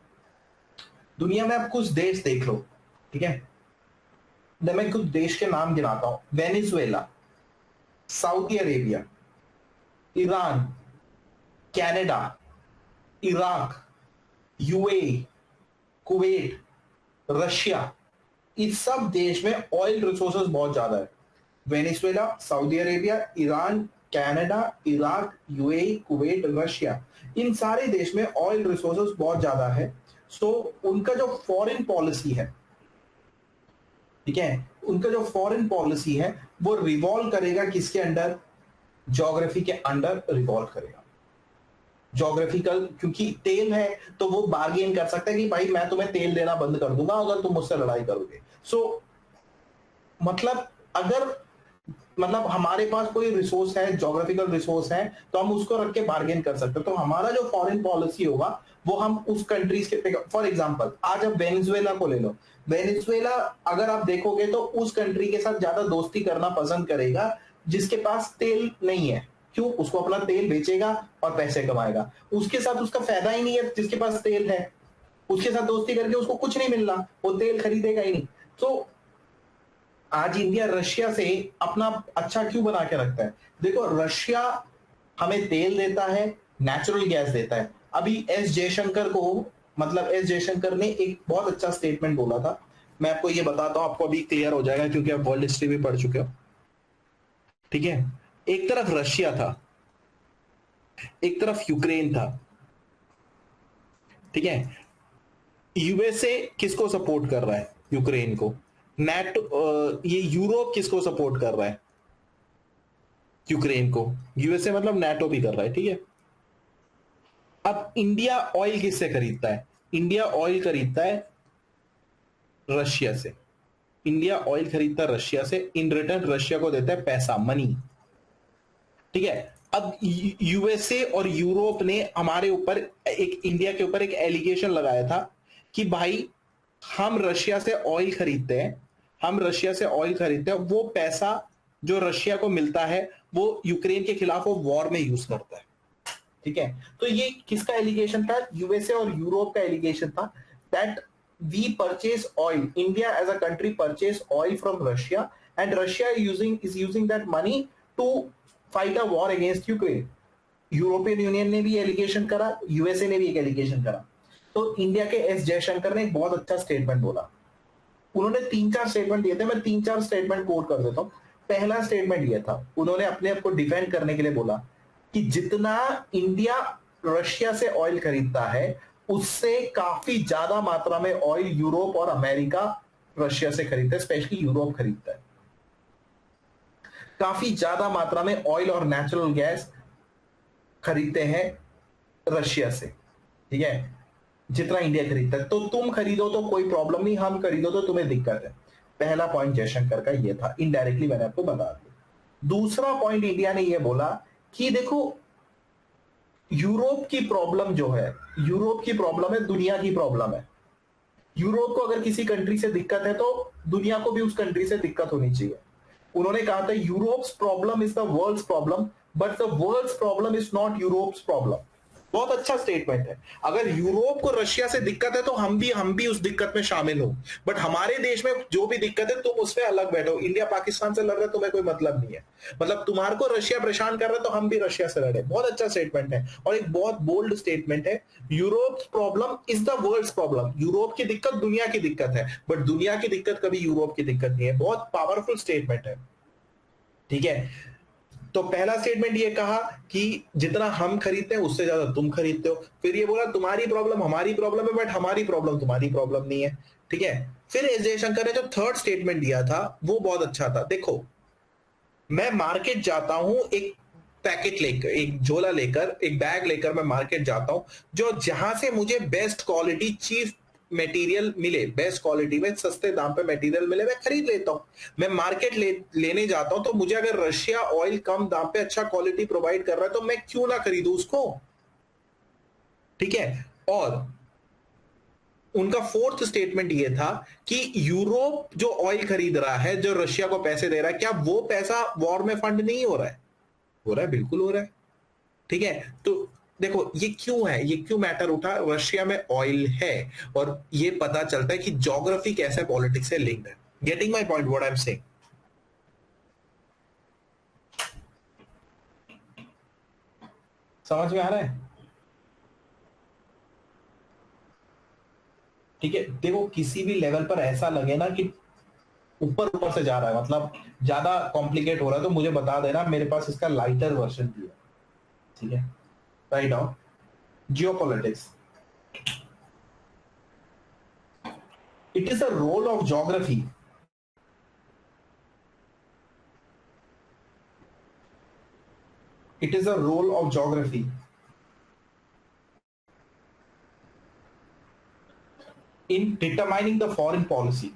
दुनिया में आप कुछ देश देख लो, ठीक है, मैं कुछ देश के नाम गिनाता हूं, Venezuela, Saudi Arabia, Iran, Canada, Iraq, UAE, Kuwait, Russia. इस सब देश में ऑयल रिसोर्सेज बहुत ज्यादा है। Venezuela, Saudi Arabia, Iran, Canada, Iraq, UAE, Kuwait, Russia, इन सारे देश में ऑयल रिसोर्सेज बहुत ज्यादा है। सो उनका जो फॉरेन पॉलिसी है, ठीक है, उनका जो फॉरेन पॉलिसी है वो रिवॉल्व करेगा किसके अंडर? ज्योग्राफी के अंडर रिवॉल्व करेगा। ज्योग्राफिकल, क्योंकि तेल है तो वो बार्गेन कर सकता है कि भाई मैं तुम्हें तेल देना बंद कर दूंगा अगर तुम मुझसे लड़ाई करोगे। सो मतलब अगर मतलब हमारे पास कोई रिसोर्स है, ज्योग्राफिकल रिसोर्स है, तो हम उसको रख के बार्गेन कर सकते हैं। तो हमारा जो फॉरेन पॉलिसी होगा वो हम उस कंट्रीज के, फॉर एग्जांपल आज आप वेनेजुएला को ले लो। वेनेजुएला अगर आप देखोगे तो उस कंट्री के साथ ज्यादा दोस्ती करना पसंद करेगा जिसके पास तेल नहीं है। क्यों? उसको अपना तेल बेचेगा और पैसे कमाएगा। उसके साथ उसका फायदा ही नहीं है जिसके पास तेल है, उसके साथ दोस्ती करके उसको कुछ नहीं मिल रहा, वो तेल खरीदेगा ही नहीं। तो आज इंडिया रशिया से अपना अच्छा क्यों बना के रखता है? देखो, रशिया हमें तेल देता है, नेचुरल गैस देता है। अभी एस जयशंकर को, मतलब एस जयशंकर ने एक बहुत अच्छा स्टेटमेंट बोला था मैं आपको ये बताता हूं, आपको अभी क्लियर हो जाएगा क्योंकि आप वर्ल्ड हिस्ट्री भी पढ़ चुके हो। ठीक है, एक तरफ रशिया था, एक तरफ यूक्रेन था। ठीक है, यूएसए किसको सपोर्ट कर रहा है? यूक्रेन को। नेटो, ये यूरोप किसको सपोर्ट कर रहा है? यूक्रेन को। यूएसए मतलब नेटो भी कर रहा है। ठीक है, अब इंडिया ऑयल किससे खरीदता है? इंडिया ऑयल खरीदता है रशिया से। इंडिया ऑयल खरीदता है रशिया से, इन रिटर्न रशिया को देता है पैसा, मनी। ठीक है, अब यूएसए और यूरोप ने हमारे ऊपर एक, इंडिया के ऊपर एक एलिगेशन लगाया था कि भाई हम रशिया से ऑयल खरीदते हैं, हम रशिया से ऑयल खरीदते हैं, वो पैसा जो रशिया को मिलता है वो यूक्रेन के खिलाफ वो वॉर में यूज करता है। ठीक है, तो ये किसका एलिगेशन था? यूएसए और यूरोप का एलिगेशन था that we purchase oil, India as a country purchase oil from Russia and Russia using that money to fight a war against Ukraine. European Union ने भी एलिगेशन करा, यूएसए ने भी एक एलिगेशन करा। तो इंडिया के एस जयशंकर ने एक बहुत अच्छा स्टेटमेंट बोला। उन्होंने 3-4 स्टेटमेंट दिए थे, मैं 3-4 स्टेटमेंट कोट कर देता हूं। पहला स्टेटमेंट ये था, उन्होंने अपने आप को डिफेंड करने के लिए बोला कि जितना इंडिया रशिया से ऑयल खरीदता है उससे काफी ज्यादा मात्रा में ऑयल यूरोप और अमेरिका रशिया से खरीदता है, स्पेशली यूरोप खरीदता है। काफी ज्यादा मात्रा में ऑयल और नेचुरल गैस खरीदते हैं रशिया से। ठीक है, जितना इंडिया खरीदता है। तो तुम खरीदो तो कोई प्रॉब्लम नहीं, हम खरीदो तो तुम्हें दिक्कत है। पहला पॉइंट जयशंकर का ये था, इनडायरेक्टली मैंने आपको बता दिया। दूसरा पॉइंट इंडिया ने ये बोला कि देखो यूरोप की प्रॉब्लम जो है, यूरोप की प्रॉब्लम है, दुनिया की प्रॉब्लम है। यूरोप को अगर किसी कंट्री से दिक्कत है तो दुनिया को भी उस कंट्री से दिक्कत होनी चाहिए। उन्होंने कहा था Europe's problem is the world's problem but the world's problem is not Europe's problem. बहुत अच्छा स्टेटमेंट है। अगर यूरोप को रशिया से दिक्कत है तो हम भी उस दिक्कत में शामिल हो, बट हमारे देश में जो भी दिक्कत है तुम उसमें अलग बैठो। इंडिया पाकिस्तान से लड़ रहा है, तुम्हें कोई मतलब नहीं है। मतलब तुम्हारे को रशिया परेशान कर रहा है तो हम भी रशिया से लड़े। बहुत अच्छा स्टेटमेंट है और एक बहुत बोल्ड स्टेटमेंट है। Europe problem is the world's problem. Europe की दिक्कत दुनिया की दिक्कत है, बट दुनिया की दिक्कत कभी यूरोप की दिक्कत नहीं है। बहुत पावरफुल स्टेटमेंट है। ठीक है, तो पहला स्टेटमेंट ये कहा कि जितना हम खरीदते हैं उससे ज्यादा तुम खरीदते हो। फिर ये बोला तुम्हारी प्रॉब्लम हमारी प्रॉब्लम है बट हमारी प्रॉब्लम तुम्हारी प्रॉब्लम नहीं है। ठीक है, फिर एस जयशंकर ने जो थर्ड स्टेटमेंट दिया था वो बहुत अच्छा था। देखो, मैं मार्केट जाता हूं एक पैकेट लेकर, एक झोला लेकर, एक बैग लेकर मैं मार्केट जाता हूं, जो जहां से मुझे बेस्ट क्वालिटी चीफ मटेरियल मिले, बेस्ट क्वालिटी में सस्ते दाम पे मटेरियल मिले, मैं खरीद लेता हूं। मैं मार्केट लेने जाता हूं तो मुझे अगर रशिया ऑयल कम दाम पे अच्छा क्वालिटी प्रोवाइड कर रहा है तो मैं क्यों ना खरीदूं उसको। ठीक है, और उनका फोर्थ स्टेटमेंट ये था कि यूरोप जो ऑयल खरीद रहा है, जो रशिया को पैसे दे रहा है, क्या वो पैसा वॉर में फंड नहीं हो रहा है? हो रहा है, बिल्कुल हो रहा है। ठीक है, तो देखो ये क्यों है, ये क्यों मैटर उठा? रशिया में ऑयल है और ये पता चलता है कि ज्योग्राफी कैसे पॉलिटिक्स से लिंक्ड है। Getting my point what I am saying? समझ में आ रहा है? ठीक है, देखो किसी भी लेवल पर ऐसा लगे ना कि ऊपर ऊपर से जा रहा है, मतलब ज्यादा कॉम्प्लिकेट हो रहा है, तो मुझे बता देना, मेरे पास इसका लाइटर वर्जन भी है। ठीक है, write down geopolitics. It is the role of geography, it is a role of geography in determining the foreign policy.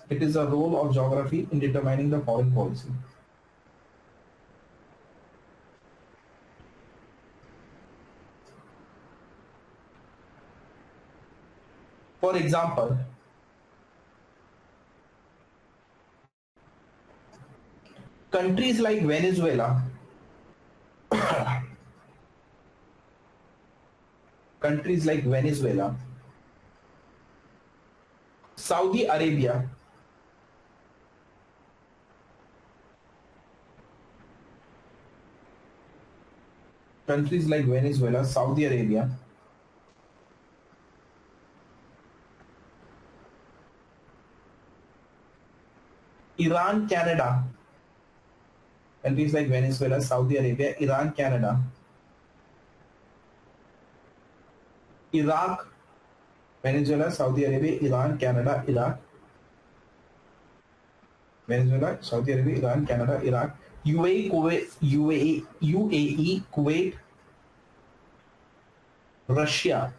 It is a role of geography in determining the foreign policy. For example, countries like Venezuela, countries like Venezuela, Saudi Arabia, countries like Venezuela, Saudi Arabia, Iran, Canada. Countries like Venezuela, Saudi Arabia, Iran, Canada, Iraq, Venezuela, Saudi Arabia, Iran, Canada, Iraq, Venezuela, Saudi Arabia, Iran, Canada, Iraq, UAE, Kuwait, UAE, Kuwait, Russia,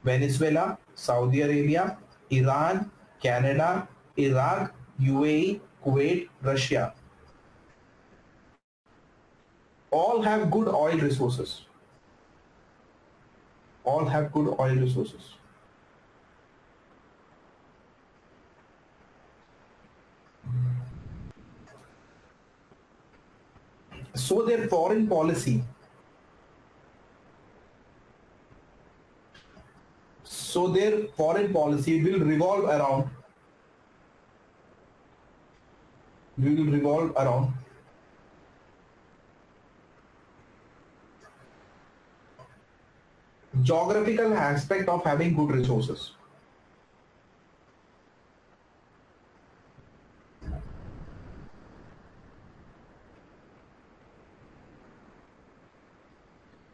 Venezuela, Saudi Arabia, Iran, Canada, Iraq, UAE, Kuwait, Russia. All have good oil resources. All have good oil resources. So their foreign policy will revolve around geographical aspect of having good resources.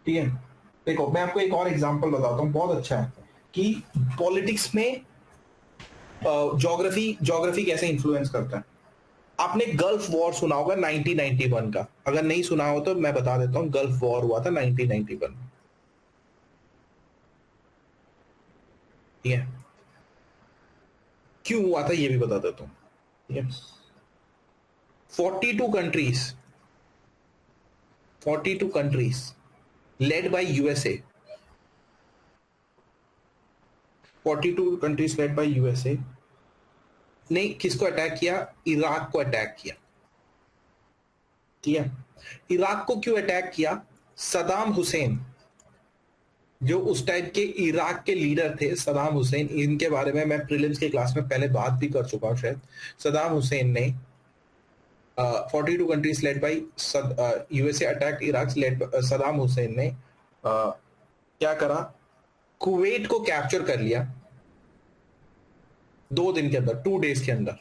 ठीक है, देखो मैं आपको एक और example बताता हूँ, बहुत अच्छा है कि पॉलिटिक्स में ज्योग्राफी कैसे इन्फ्लुएंस करता है. आपने गल्फ वॉर सुना होगा 1991 का, अगर नहीं सुना हो तो मैं बता देता हूँ. गल्फ वॉर हुआ था 1991 में. ठीक है, क्यों हुआ था ये भी बता देता हूँ. ठीक है, 42 countries led by USA. 42 countries led by USA ने किसको अटैक किया? इराक को अटैक किया. ठीक है, इराक को क्यों अटैक किया? सदाम हुसैन, जो उस टाइप के इराक के लीडर थे, सदाम हुसैन, इनके बारे में मैं प्रीलिम्स के क्लास में पहले बात भी कर चुका हूं शायद. सदाम हुसैन ने 42 countries led by USA attack Iraq led. Saddam Hussein ने क्या करा? कुवैत को कैप्चर कर लिया 2 दिन के अंदर, 2 डेज के अंदर.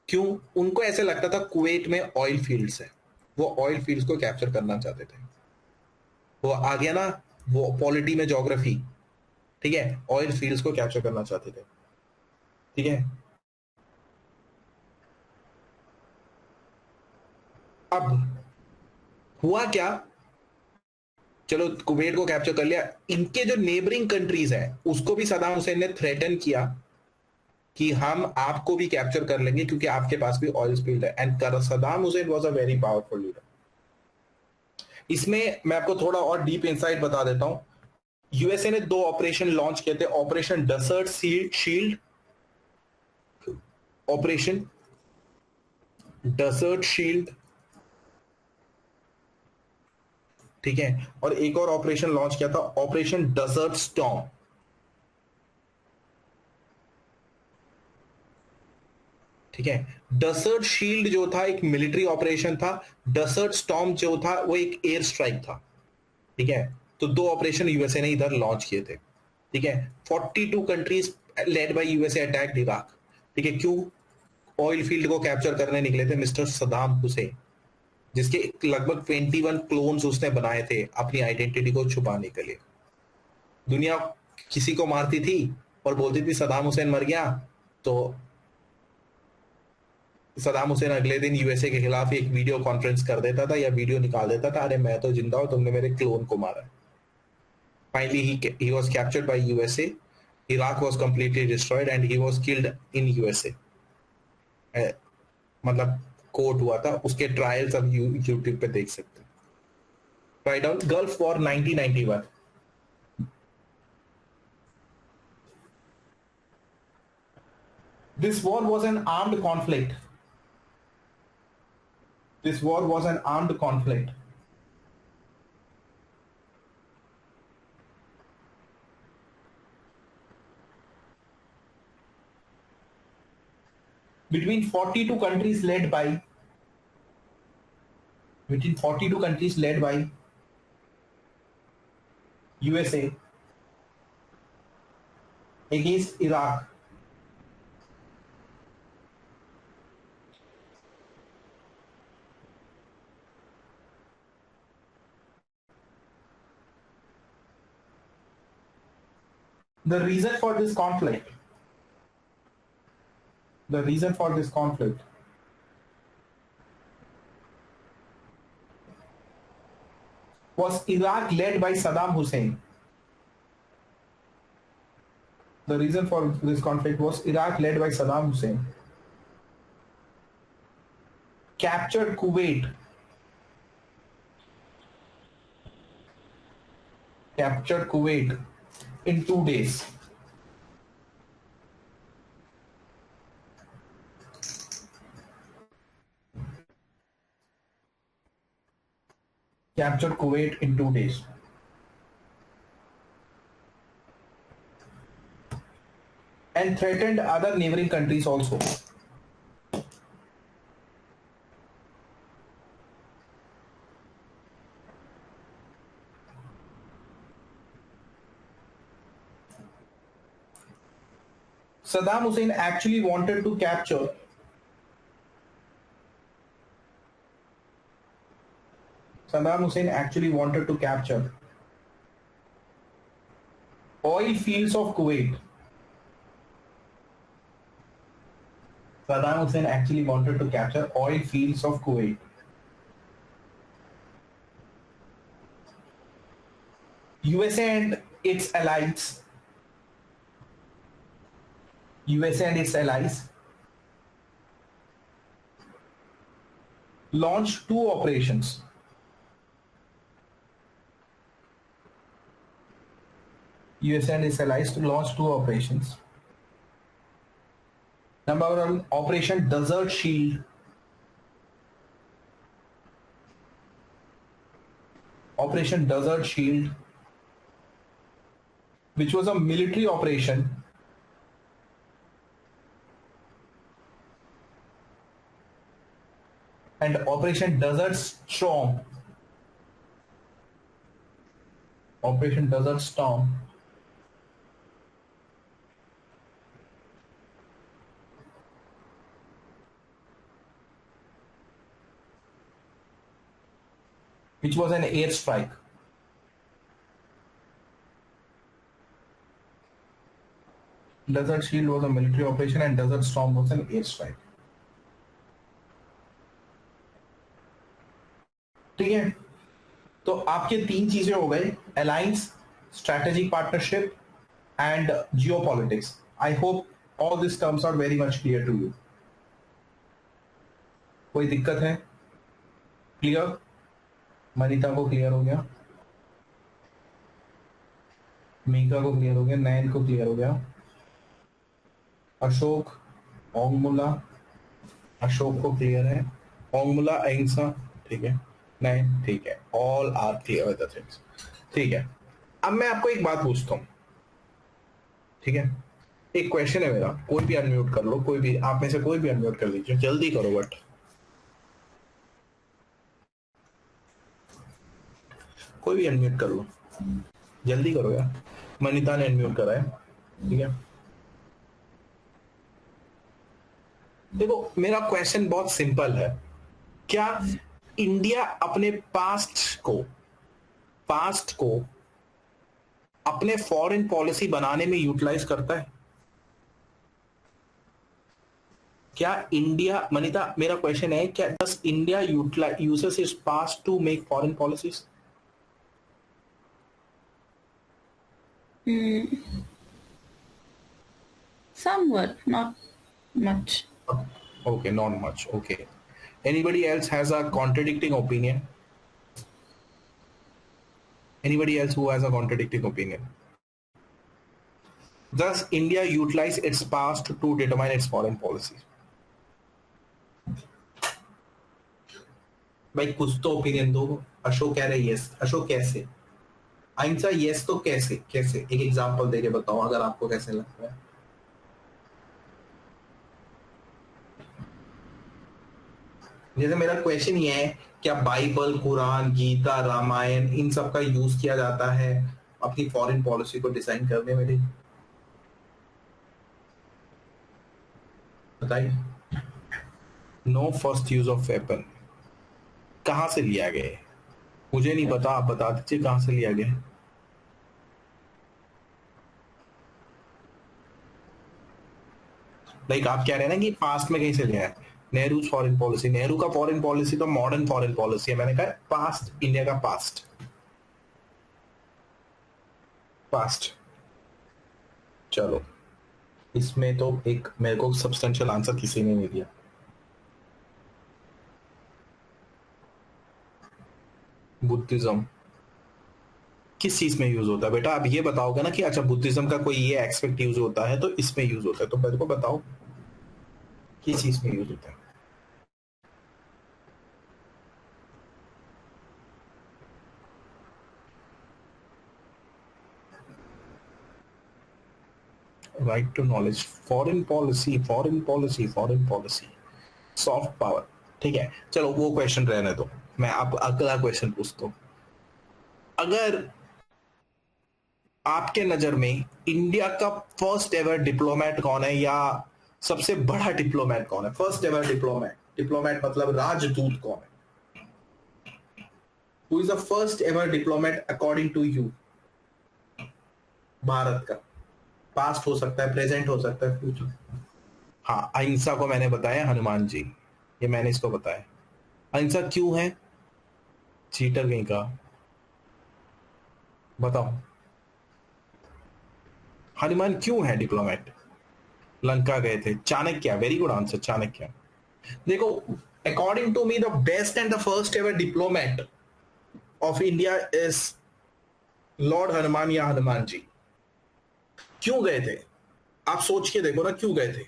क्यों? उनको ऐसे लगता था कुवैत में ऑयल फील्ड्स है, वो ऑयल फील्ड्स को कैप्चर करना चाहते थे. वो आ गया ना, वो पॉलिटी में ज्योग्राफी. ठीक है, ऑयल फील्ड्स को कैप्चर करना चाहते थे. ठीक है, अब हुआ क्या? चलो कुवैत को कैप्चर कर लिया, इनके जो नेबरिंग कंट्रीज है उसको भी सदाम हुसैन ने थ्रेटन किया कि हम आपको भी कैप्चर कर लेंगे क्योंकि आपके पास भी ऑयल फील्ड है. And Saddam Hussain was a very powerful leader. इसमें मैं आपको थोड़ा और डीप इनसाइट बता देता हूं. यूएसए ने 2 ऑपरेशन लॉन्च किए थे. Operation Desert Shield, operation Desert Shield, ठीक है, और एक और ऑपरेशन लॉन्च किया था, ऑपरेशन डेजर्ट स्टॉर्म. ठीक है, डेजर्ट शील्ड जो था एक मिलिट्री ऑपरेशन था, डेजर्ट स्टॉर्म जो था वो एक एयर स्ट्राइक था. ठीक है, तो 2 ऑपरेशन यूएसए ने इधर लॉन्च किए थे. ठीक है, 42 countries led by USA attack Iraq. ठीक है, क्यों? ऑयल फील्ड को कैप्चर करने निकले थे मिस्टर सदाम हुसैन, जिसके लगभग 21 क्लोन्स उसने बनाए थे अपनी आइडेंटिटी को छुपाने के लिए. दुनिया किसी को मारती थी और बोलती थी सदाम हुसैन मर गया, तो सदाम हुसैन अगले दिन यूएसए के खिलाफ एक वीडियो कॉन्फ्रेंस कर देता था या वीडियो निकाल देता था, अरे मैं तो जिंदा हूं, तुमने मेरे क्लोन को मारा. Finally he was captured by USA. Iraq was completely destroyed and he was killed in USA. मतलब कोर्ट हुआ था, उसके ट्रायल्स अब यूट्यूब पे देख सकते हैं. Write down gulf war 1991. This war was an armed conflict. This war was an armed conflict. Between 42 countries led by between 42 countries led by USA against Iraq. The reason for this conflict was Iraq led by Saddam Hussein. The reason for this conflict was Iraq led by Saddam Hussein captured Kuwait in 2 days. Captured Kuwait in 2 days. And threatened other neighboring countries also. Saddam Hussein actually wanted to capture oil fields of Kuwait. Saddam Hussein actually wanted to capture oil fields of Kuwait. USA and its allies launched 2 operations. USA and its allies launched 2 operations. Number 1, Operation Desert Shield. Operation Desert Shield, which was a military operation and Operation Desert Storm. Which was an airstrike. Desert Shield was a military operation and Desert Storm was an airstrike. ठीक है, तो आपके 3 चीजें हो गए, alliance, strategic partnership and geopolitics. I hope all these terms are very much clear to you. कोई दिक्कत है? क्लियर? मनीता को क्लियर हो गया, मीका को क्लियर हो गया, नयन को क्लियर हो गया, अशोक, ओंगमुला, अशोक को क्लियर है, ओंगमुला, अहिंसा, ठीक है, नयन, ठीक है, all are clear with the things. ठीक है, अब मैं आपको एक बात पूछता हूं. ठीक है, एक क्वेश्चन है मेरा, कोई भी अनम्यूट कर लो, कोई भी आप में से कोई भी अनम्यूट कर लीजिए, जल्दी करो, बट कोई भी अनम्यूट कर लो, जल्दी करो यार. मनीता ने अनम्यूट करा है. ठीक है, देखो मेरा क्वेश्चन बहुत सिंपल है. क्या इंडिया अपने पास्ट को अपने फॉरेन पॉलिसी बनाने में यूटिलाइज करता है? क्या इंडिया, मनीता मेरा क्वेश्चन है, क्या does India uses its past to make foreign policies? Somewhat, not much. Okay, not much. Okay. Anybody else has a contradicting opinion? Anybody else who has a contradicting opinion? Does India utilize its past to determine its foreign policy? भाई कुछ तो opinion दो. अशोक कह रहे yes. Ashok कैसे? आइंसा yes, तो कैसे एक एग्जांपल देके बताओ अगर आपको कैसे लगता है. जैसे मेरा क्वेश्चन ये है, क्या बाइबल, कुरान, गीता, रामायण इन सब का यूज किया जाता है अपनी फॉरेन पॉलिसी को डिजाइन करने में? बताइए। No first use of weapon कहां से लिया गया है? मुझे नहीं पता, आप बता दीजिए कहां से लिया गया है। लाइक आप कह रहे हैं ना कि पास्ट में कहीं से लिया है। नेहरू फॉरेन पॉलिसी, नेहरू का फॉरेन पॉलिसी तो मॉडर्न फॉरेन पॉलिसी है। मैंने कहा पास्ट, इंडिया का पास्ट, पास्ट। चलो, इसमें तो एक मेरे को सब्सटेंशियल आंसर किसी ने नहीं दिया। बुद्धिज्म किस चीज में यूज होता है बेटा? आप ये बताओगे ना कि अच्छा बुद्धिज्म का कोई ये एक्सपेक्ट यूज होता है तो इसमें यूज होता है, तो मेरे को बताओ किस चीज में यूज होता है। Right to knowledge, foreign policy, foreign policy, foreign policy, soft power. ठीक है, चलो वो क्वेश्चन रहने दो, मैं आप अगला क्वेश्चन पूछता हूँ। अगर आपके नजर में इंडिया का फर्स्ट एवर डिप्लोमेट कौन है, या सबसे बड़ा डिप्लोमेट कौन है? फर्स्ट एवर डिप्लोमेट, डिप्लोमेट मतलब राजदूत कौन है? Who is the first ever diplomat according to you? Bharat का, पास्ट हो सकता है, प्रेजेंट हो सकता है, फ्यूचर। हाँ, अहिंसा को मैंने बताया, हनुमान जी, ये मैंने इसको बताया। अहिंसा क्यों है? चीटर कहीं का, बताओ। हनुमान क्यों है डिप्लोमेट? लंका गए थे। Chanakya, very good answer, Chanakya. देखो, according to me the best and the first ever diplomat of India is Lord Hanuman या हनुमान जी। क्यों गए थे? आप सोच के देखो ना, क्यों गए थे?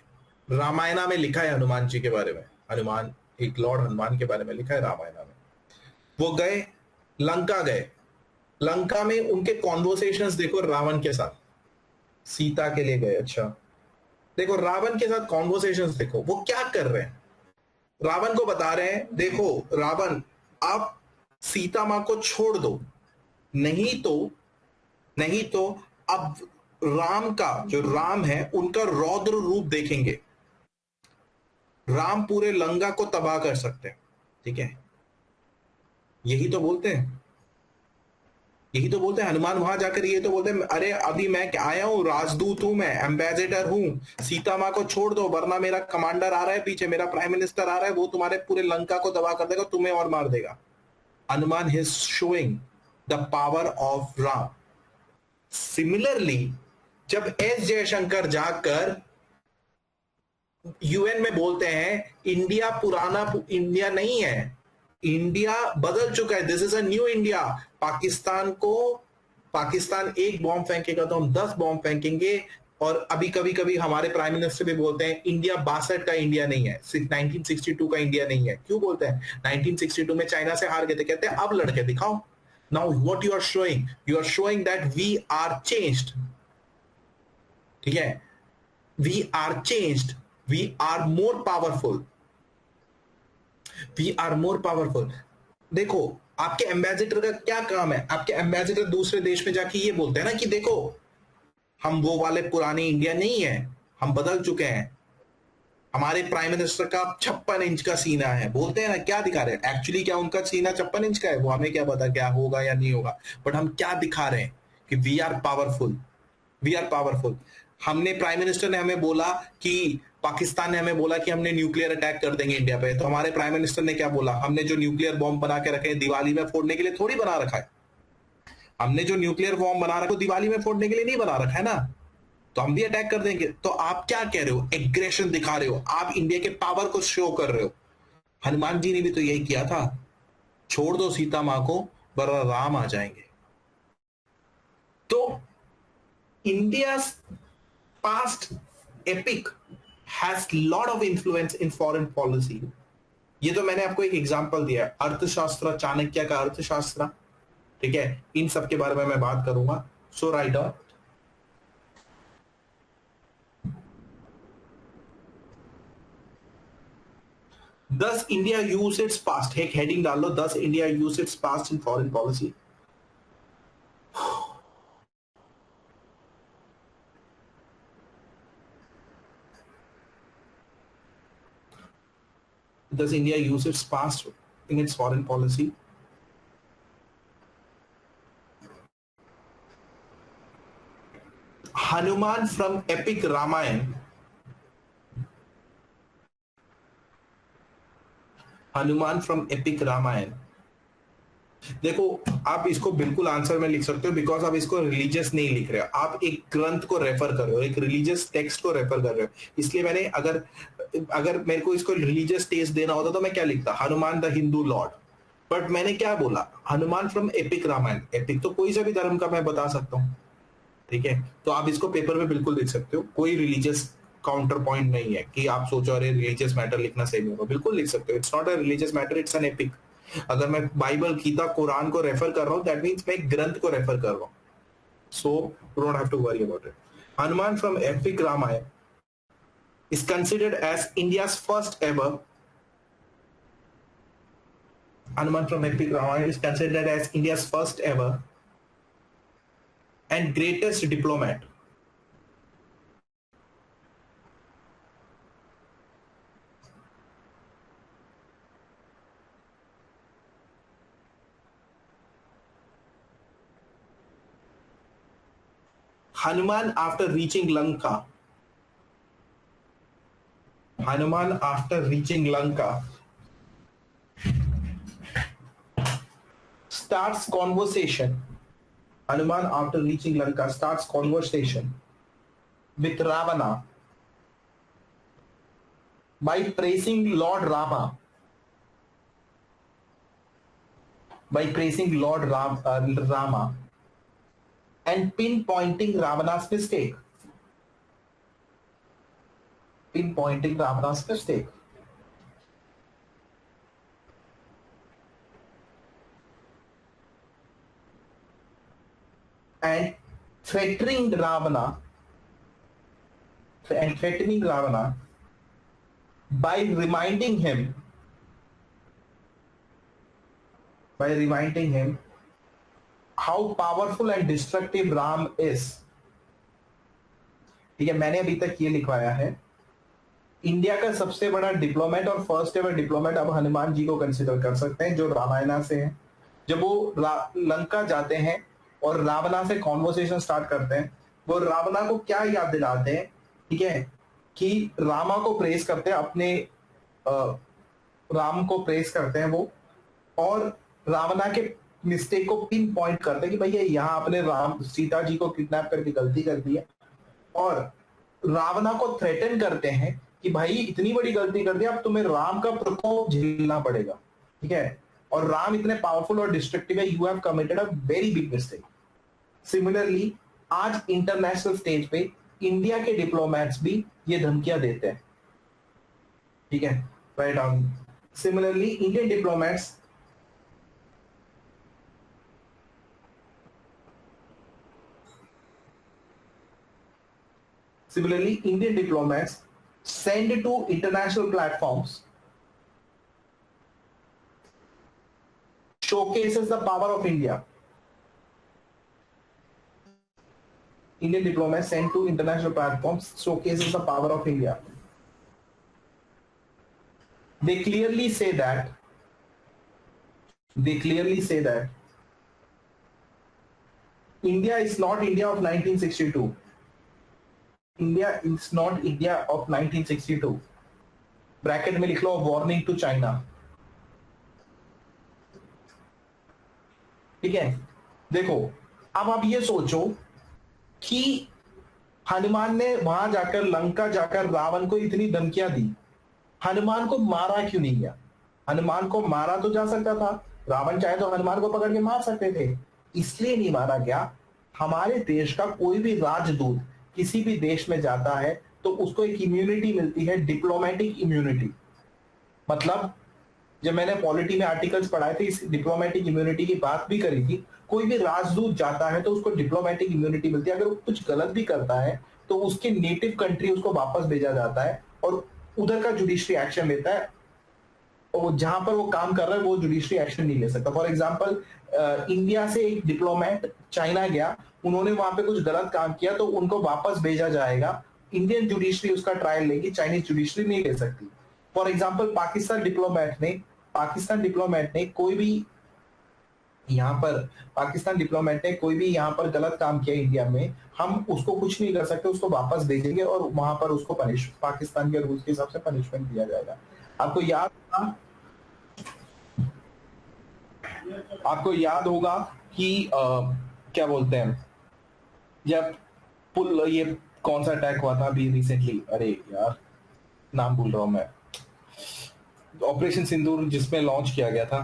रामायणा में लिखा है हनुमान जी के बारे में, हनुमान, एक लॉर्ड हनुमान के बारे में लिखा है रामायणा में। वो गए, लंका गए। लंका में उनके कॉन्वर्सेशंस देखो रावण के साथ, सीता के लिए गए। अच्छा, देखो रावण के साथ कॉन्वर्सेशंस देखो, वो क्या कर रहे हैं। रावण को बता रहे हैं, देखो रावण, आप सीता मां को छोड़ दो, नहीं तो, नहीं तो अब राम का, जो राम है उनका रौद्र रूप देखेंगे, राम पूरे लंका को तबाह कर सकते हैं। ठीक है, यही तो बोलते हैं, यही तो बोलते हैं हनुमान। वहां जाकर ये तो बोलते हैं, अरे अभी मैं आया हूं, राजदूत हूं, मैं एम्बेसडर हूं, सीता मां को छोड़ दो वरना मेरा कमांडर आ रहा है पीछे, मेरा प्राइम मिनिस्टर आ रहा है, वो तुम्हारे पूरे लंका को तबाह कर देगा, तुम्हें और मार देगा। Hanuman is showing the power of Ram. Similarly, जब एस जयशंकर जाकर यूएन में बोलते हैं इंडिया पुराना इंडिया नहीं है, इंडिया बदल चुका है, this is a new India, Pakistan को, पाकिस्तान एक बॉम्ब फेंकेगा तो हम 10 बॉम्ब फेंकेंगे। और अभी कभी कभी हमारे प्राइम मिनिस्टर भी बोलते हैं इंडिया 62 का इंडिया नहीं है, सिर्फ 1962 का इंडिया नहीं है। क्यों बोलते हैं? 1962 में चाइना से हार गए थे, कहते हैं अब लड़के दिखाओ। Now what you are showing that we are changed. ठीक है, we are changed, we are more powerful, we are more powerful. देखो, आपके एम्बेसडर का क्या काम है? आपके एम्बेसडर दूसरे देश में जाके ये बोलते हैं ना कि देखो हम वो वाले पुराने इंडिया नहीं है, हम बदल चुके हैं, हमारे प्राइम मिनिस्टर का 56 इंच का सीना है। बोलते हैं ना, क्या दिखा रहे हैं? एक्चुअली क्या उनका सीना 56 इंच का है? वो हमें क्या पता क्या होगा या नहीं होगा, बट हम क्या दिखा रहे हैं कि we are powerful, we are powerful. हमने, प्राइम मिनिस्टर ने हमें बोला कि, पाकिस्तान ने हमें बोला कि हमने न्यूक्लियर अटैक कर देंगे इंडिया पे, तो हमारे प्राइम मिनिस्टर ने क्या बोला? हमने जो न्यूक्लियर बॉम्ब बना के रखे हैं दिवाली में फोड़ने के लिए थोड़ी बना रखा है, हमने जो न्यूक्लियर बॉम्ब बना रखा है दिवाली में फोड़ने के लिए नहीं बना रखा है ना, तो हम भी अटैक कर देंगे। तो आप क्या कह रहे हो? एग्रेशन दिखा रहे हो, आप इंडिया के पावर को शो कर रहे हो। हनुमान जी ने भी तो यही किया था, छोड़ दो सीता मां को वरना राम आ जाएंगे। तो India past epic has lot of influence in foreign policy. ये तो मैंने आपको एक एग्जांपल दिया है, अर्थशास्त्र, चाणक्य का अर्थशास्त्र। ठीक है, इन सब के बारे में मैं बात करूंगा। सो writer, Does India use its past? एक हेडिंग डाल लो, does India use its past in foreign policy? Does India use its past in its foreign policy? Hanuman from epic Ramayana. Hanuman from epic Ramayana. देखो आप इसको बिल्कुल आंसर में लिख सकते हो बिकॉज आप इसको रिलीजियस नहीं लिख रहे हो, आप एक ग्रंथ को रेफर कर रहे हो, एक रिलीजियस टेक्स्ट को रेफर कर रहे हो. इसलिए मैंने अगर अगर मेरे को इसको रिलीजियस टेस्ट देना होता तो मैं क्या लिखता, Hanuman the Hindu lord. But मैंने क्या बोला, Hanuman from epic Ramayana. Epic तो कोई सा भी धर्म का मैं बता सकता हूँ, ठीक है. तो आप इसको पेपर में बिल्कुल लिख सकते हो, कोई रिलीजियस काउंटर पॉइंट नहीं है कि आप सोचो अरे रिलीजियस मैटर लिखना सही नहीं होगा, बिल्कुल लिख सकते हो. It's not a religious matter, it's an epic. अगर मैं बाइबल, गीता, कुरान को रेफर कर रहा हूं दैट मींस मैं एक ग्रंथ को रेफर कर रहा हूं. So you don't have to worry about it. Hanuman from epic Ramayana is considered as India's first ever. Hanuman from epic Ramayana is considered as India's first ever and greatest diplomat. Hanuman after reaching Lanka. Hanuman after reaching Lanka starts conversation. Hanuman after reaching Lanka starts conversation with Ravana by praising Lord Rama. By praising Lord Rama and pinpointing Ravana's mistake. Pinpointing Ravana's mistake. And threatening Ravana by reminding him how powerful and destructive Ram is. ठीक है, मैंने अभी तक ये लिखवाया है. India का सबसे बड़ा डिप्लोमेट और फर्स्ट एवर डिप्लोमेट अब हनुमान जी को कंसिडर कर सकते हैं जो रामायणा से हैं. जब वो लंका जाते हैं और रावणा से कॉन्वर्सेशन स्टार्ट करते हैं, वो रावणा को क्या याद दिलाते हैं, ठीक है, कि रामा को प्रेस करते हैं, अपने राम को प्रेस करते हैं वो, और रावणा के मिस्टेक को पिन पॉइंट करते हैं कि भैया यहाँ अपने राम सीता जी को किडनैप करके गलती कर दी है, और रावणा को थ्रेटन करते हैं कि भाई इतनी बड़ी गलती कर दी, अब तुम्हें राम का प्रकोप झेलना पड़ेगा, ठीक है, और राम इतने पावरफुल और डिस्ट्रक्टिव है, you have committed a very big mistake. Similarly आज इंटरनेशनल स्टेज पे इंडिया के डिप्लोमेट्स भी ये धमकियां देते हैं, ठीक है, write down. Similarly Indian diplomats send to international platforms showcases the power of India. Indian diplomats sent to international platforms showcases the power of India. They clearly say that India is not India of 1962. India is not India of 1962. Bracket में लिख लो warning to China. ठीक है, देखो अब आप ये सोचो कि हनुमान ने वहां जाकर, लंका जाकर रावण को इतनी धमकियां दी, हनुमान को मारा क्यों नहीं गया? हनुमान को मारा तो जा सकता था, रावण चाहे तो हनुमान को पकड़ के मार सकते थे, इसलिए नहीं मारा गया. हमारे देश का कोई भी राजदूत किसी भी देश में जाता है तो उसको एक इम्यूनिटी मिलती है, डिप्लोमेटिक इम्यूनिटी. मतलब जब मैंने पॉलिटी में आर्टिकल्स पढ़ाए थे, इस डिप्लोमेटिक इम्यूनिटी की बात भी करी थी. कोई भी राजदूत जाता है तो उसको डिप्लोमेटिक इम्यूनिटी मिलती है. अगर वो कुछ गलत भी करता है तो उसके नेटिव कंट्री उसको वापस भेजा जाता है और उधर का जुडिशरी एक्शन लेता है जहां पर वो काम कर रहा है वो जुडिशरी एक्शन नहीं ले सकता। फॉर एग्जाम्पल इंडिया से एक डिप्लोमेट चाइना गया, उन्होंने वहां पे कुछ गलत काम किया तो उनको वापस भेजा जाएगा, इंडियन जुडिशरी उसका ट्रायल लेगी, चाइनीज जुडिशरी नहीं ले सकती। फॉर एग्जाम्पल पाकिस्तान डिप्लोमेट ने कोई भी यहाँ पर पाकिस्तान डिप्लोमेट ने कोई भी यहाँ पर गलत काम किया इंडिया में, हम उसको कुछ नहीं कर सकते, उसको वापस भेजेंगे और वहां पर उसको पाकिस्तान के रूल्स के हिसाब से पनिशमेंट दिया जाएगा। आपको याद होगा कि क्या बोलते हैं, जब ये कौन सा अटैक हुआ था अभी रिसेंटली, अरे यार नाम भूल रहा हूं मैं, ऑपरेशन सिंदूर जिसमें लॉन्च किया गया था,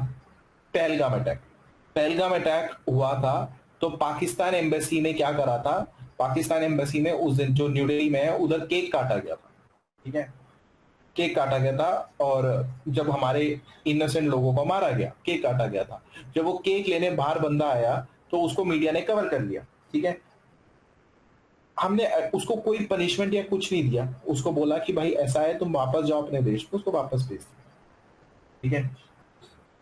पहलगाम अटैक हुआ था, तो पाकिस्तान एम्बेसी ने क्या करा था, पाकिस्तान एम्बेसी ने उस दिन जो न्यू दिल्ली में है उधर केक काटा गया था, ठीक है, केक काटा गया था, और जब हमारे इनोसेंट लोगों को मारा गया, केक काटा गया था, जब वो केक लेने बाहर बंदा आया तो उसको मीडिया ने कवर कर लिया, ठीक है, हमने उसको कोई पनिशमेंट या कुछ नहीं दिया, उसको बोला कि भाई ऐसा है तुम वापस जाओ अपने देश में, उसको वापस भेज दिया, ठीक है,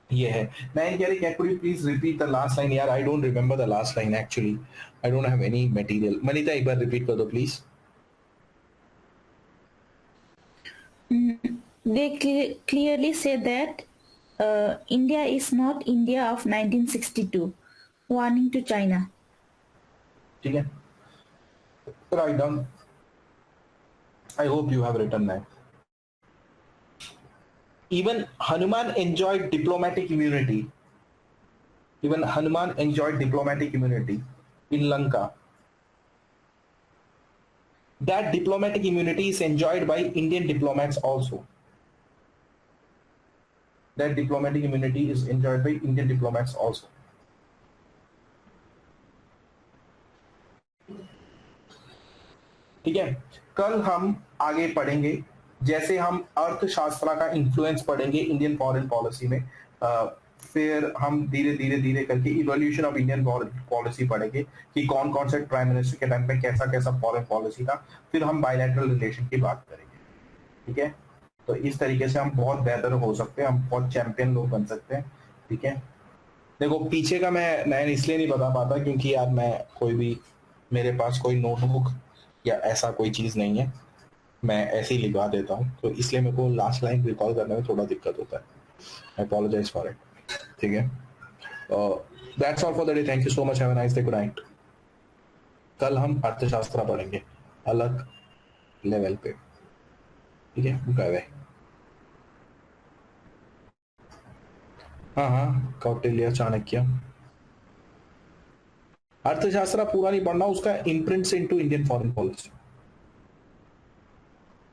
ये है। Nayan Gary, could you please repeat the last line? यार I don't remember the last line actually. I don't have any material. Manita एक बार repeat कर दो please. They clearly say that India is not India of 1962, warning to China. ठीक है, write down. I hope you have written that. Even Hanuman enjoyed diplomatic immunity. Even Hanuman enjoyed diplomatic immunity in Lanka. That diplomatic immunity is enjoyed by Indian diplomats also. That diplomatic immunity is enjoyed by Indian diplomats also. ठीक है, कल हम आगे पढ़ेंगे, जैसे हम अर्थशास्त्र का इन्फ्लुएंस पढ़ेंगे इंडियन फॉरेन पॉलिसी में, फिर हम धीरे धीरे करके evolution of Indian foreign policy पढ़ेंगे कि कौन कौन से प्राइम मिनिस्टर के टाइम पे कैसा कैसा फॉरेन पॉलिसी था, फिर हम बायलैटरल रिलेशन की बात करेंगे, ठीक है। तो इस तरीके से हम बहुत बेहतर हो सकते हैं, हम बहुत चैंपियन लोग बन सकते हैं, ठीक है। देखो पीछे का मैं नयन इसलिए नहीं बता पाता क्योंकि यार मैं मेरे पास कोई नोटबुक या ऐसा कोई चीज नहीं है, मैं ऐसे ही लिखवा देता हूँ, तो इसलिए मेरे को लास्ट लाइन रिकॉल करने में थोड़ा दिक्कत होता है, आई अपोलोजाइज फॉर इट, ठीक है। That's all for the day, thank you so much, have a nice day, good night. कल हम अर्थशास्त्र पढ़ेंगे अलग लेवल पे, ठीक है, बाय बाय। हाँ कौटिल्य चाणक्य, अर्थशास्त्र पूरा नहीं पढ़ना, उसका imprints into Indian foreign policy.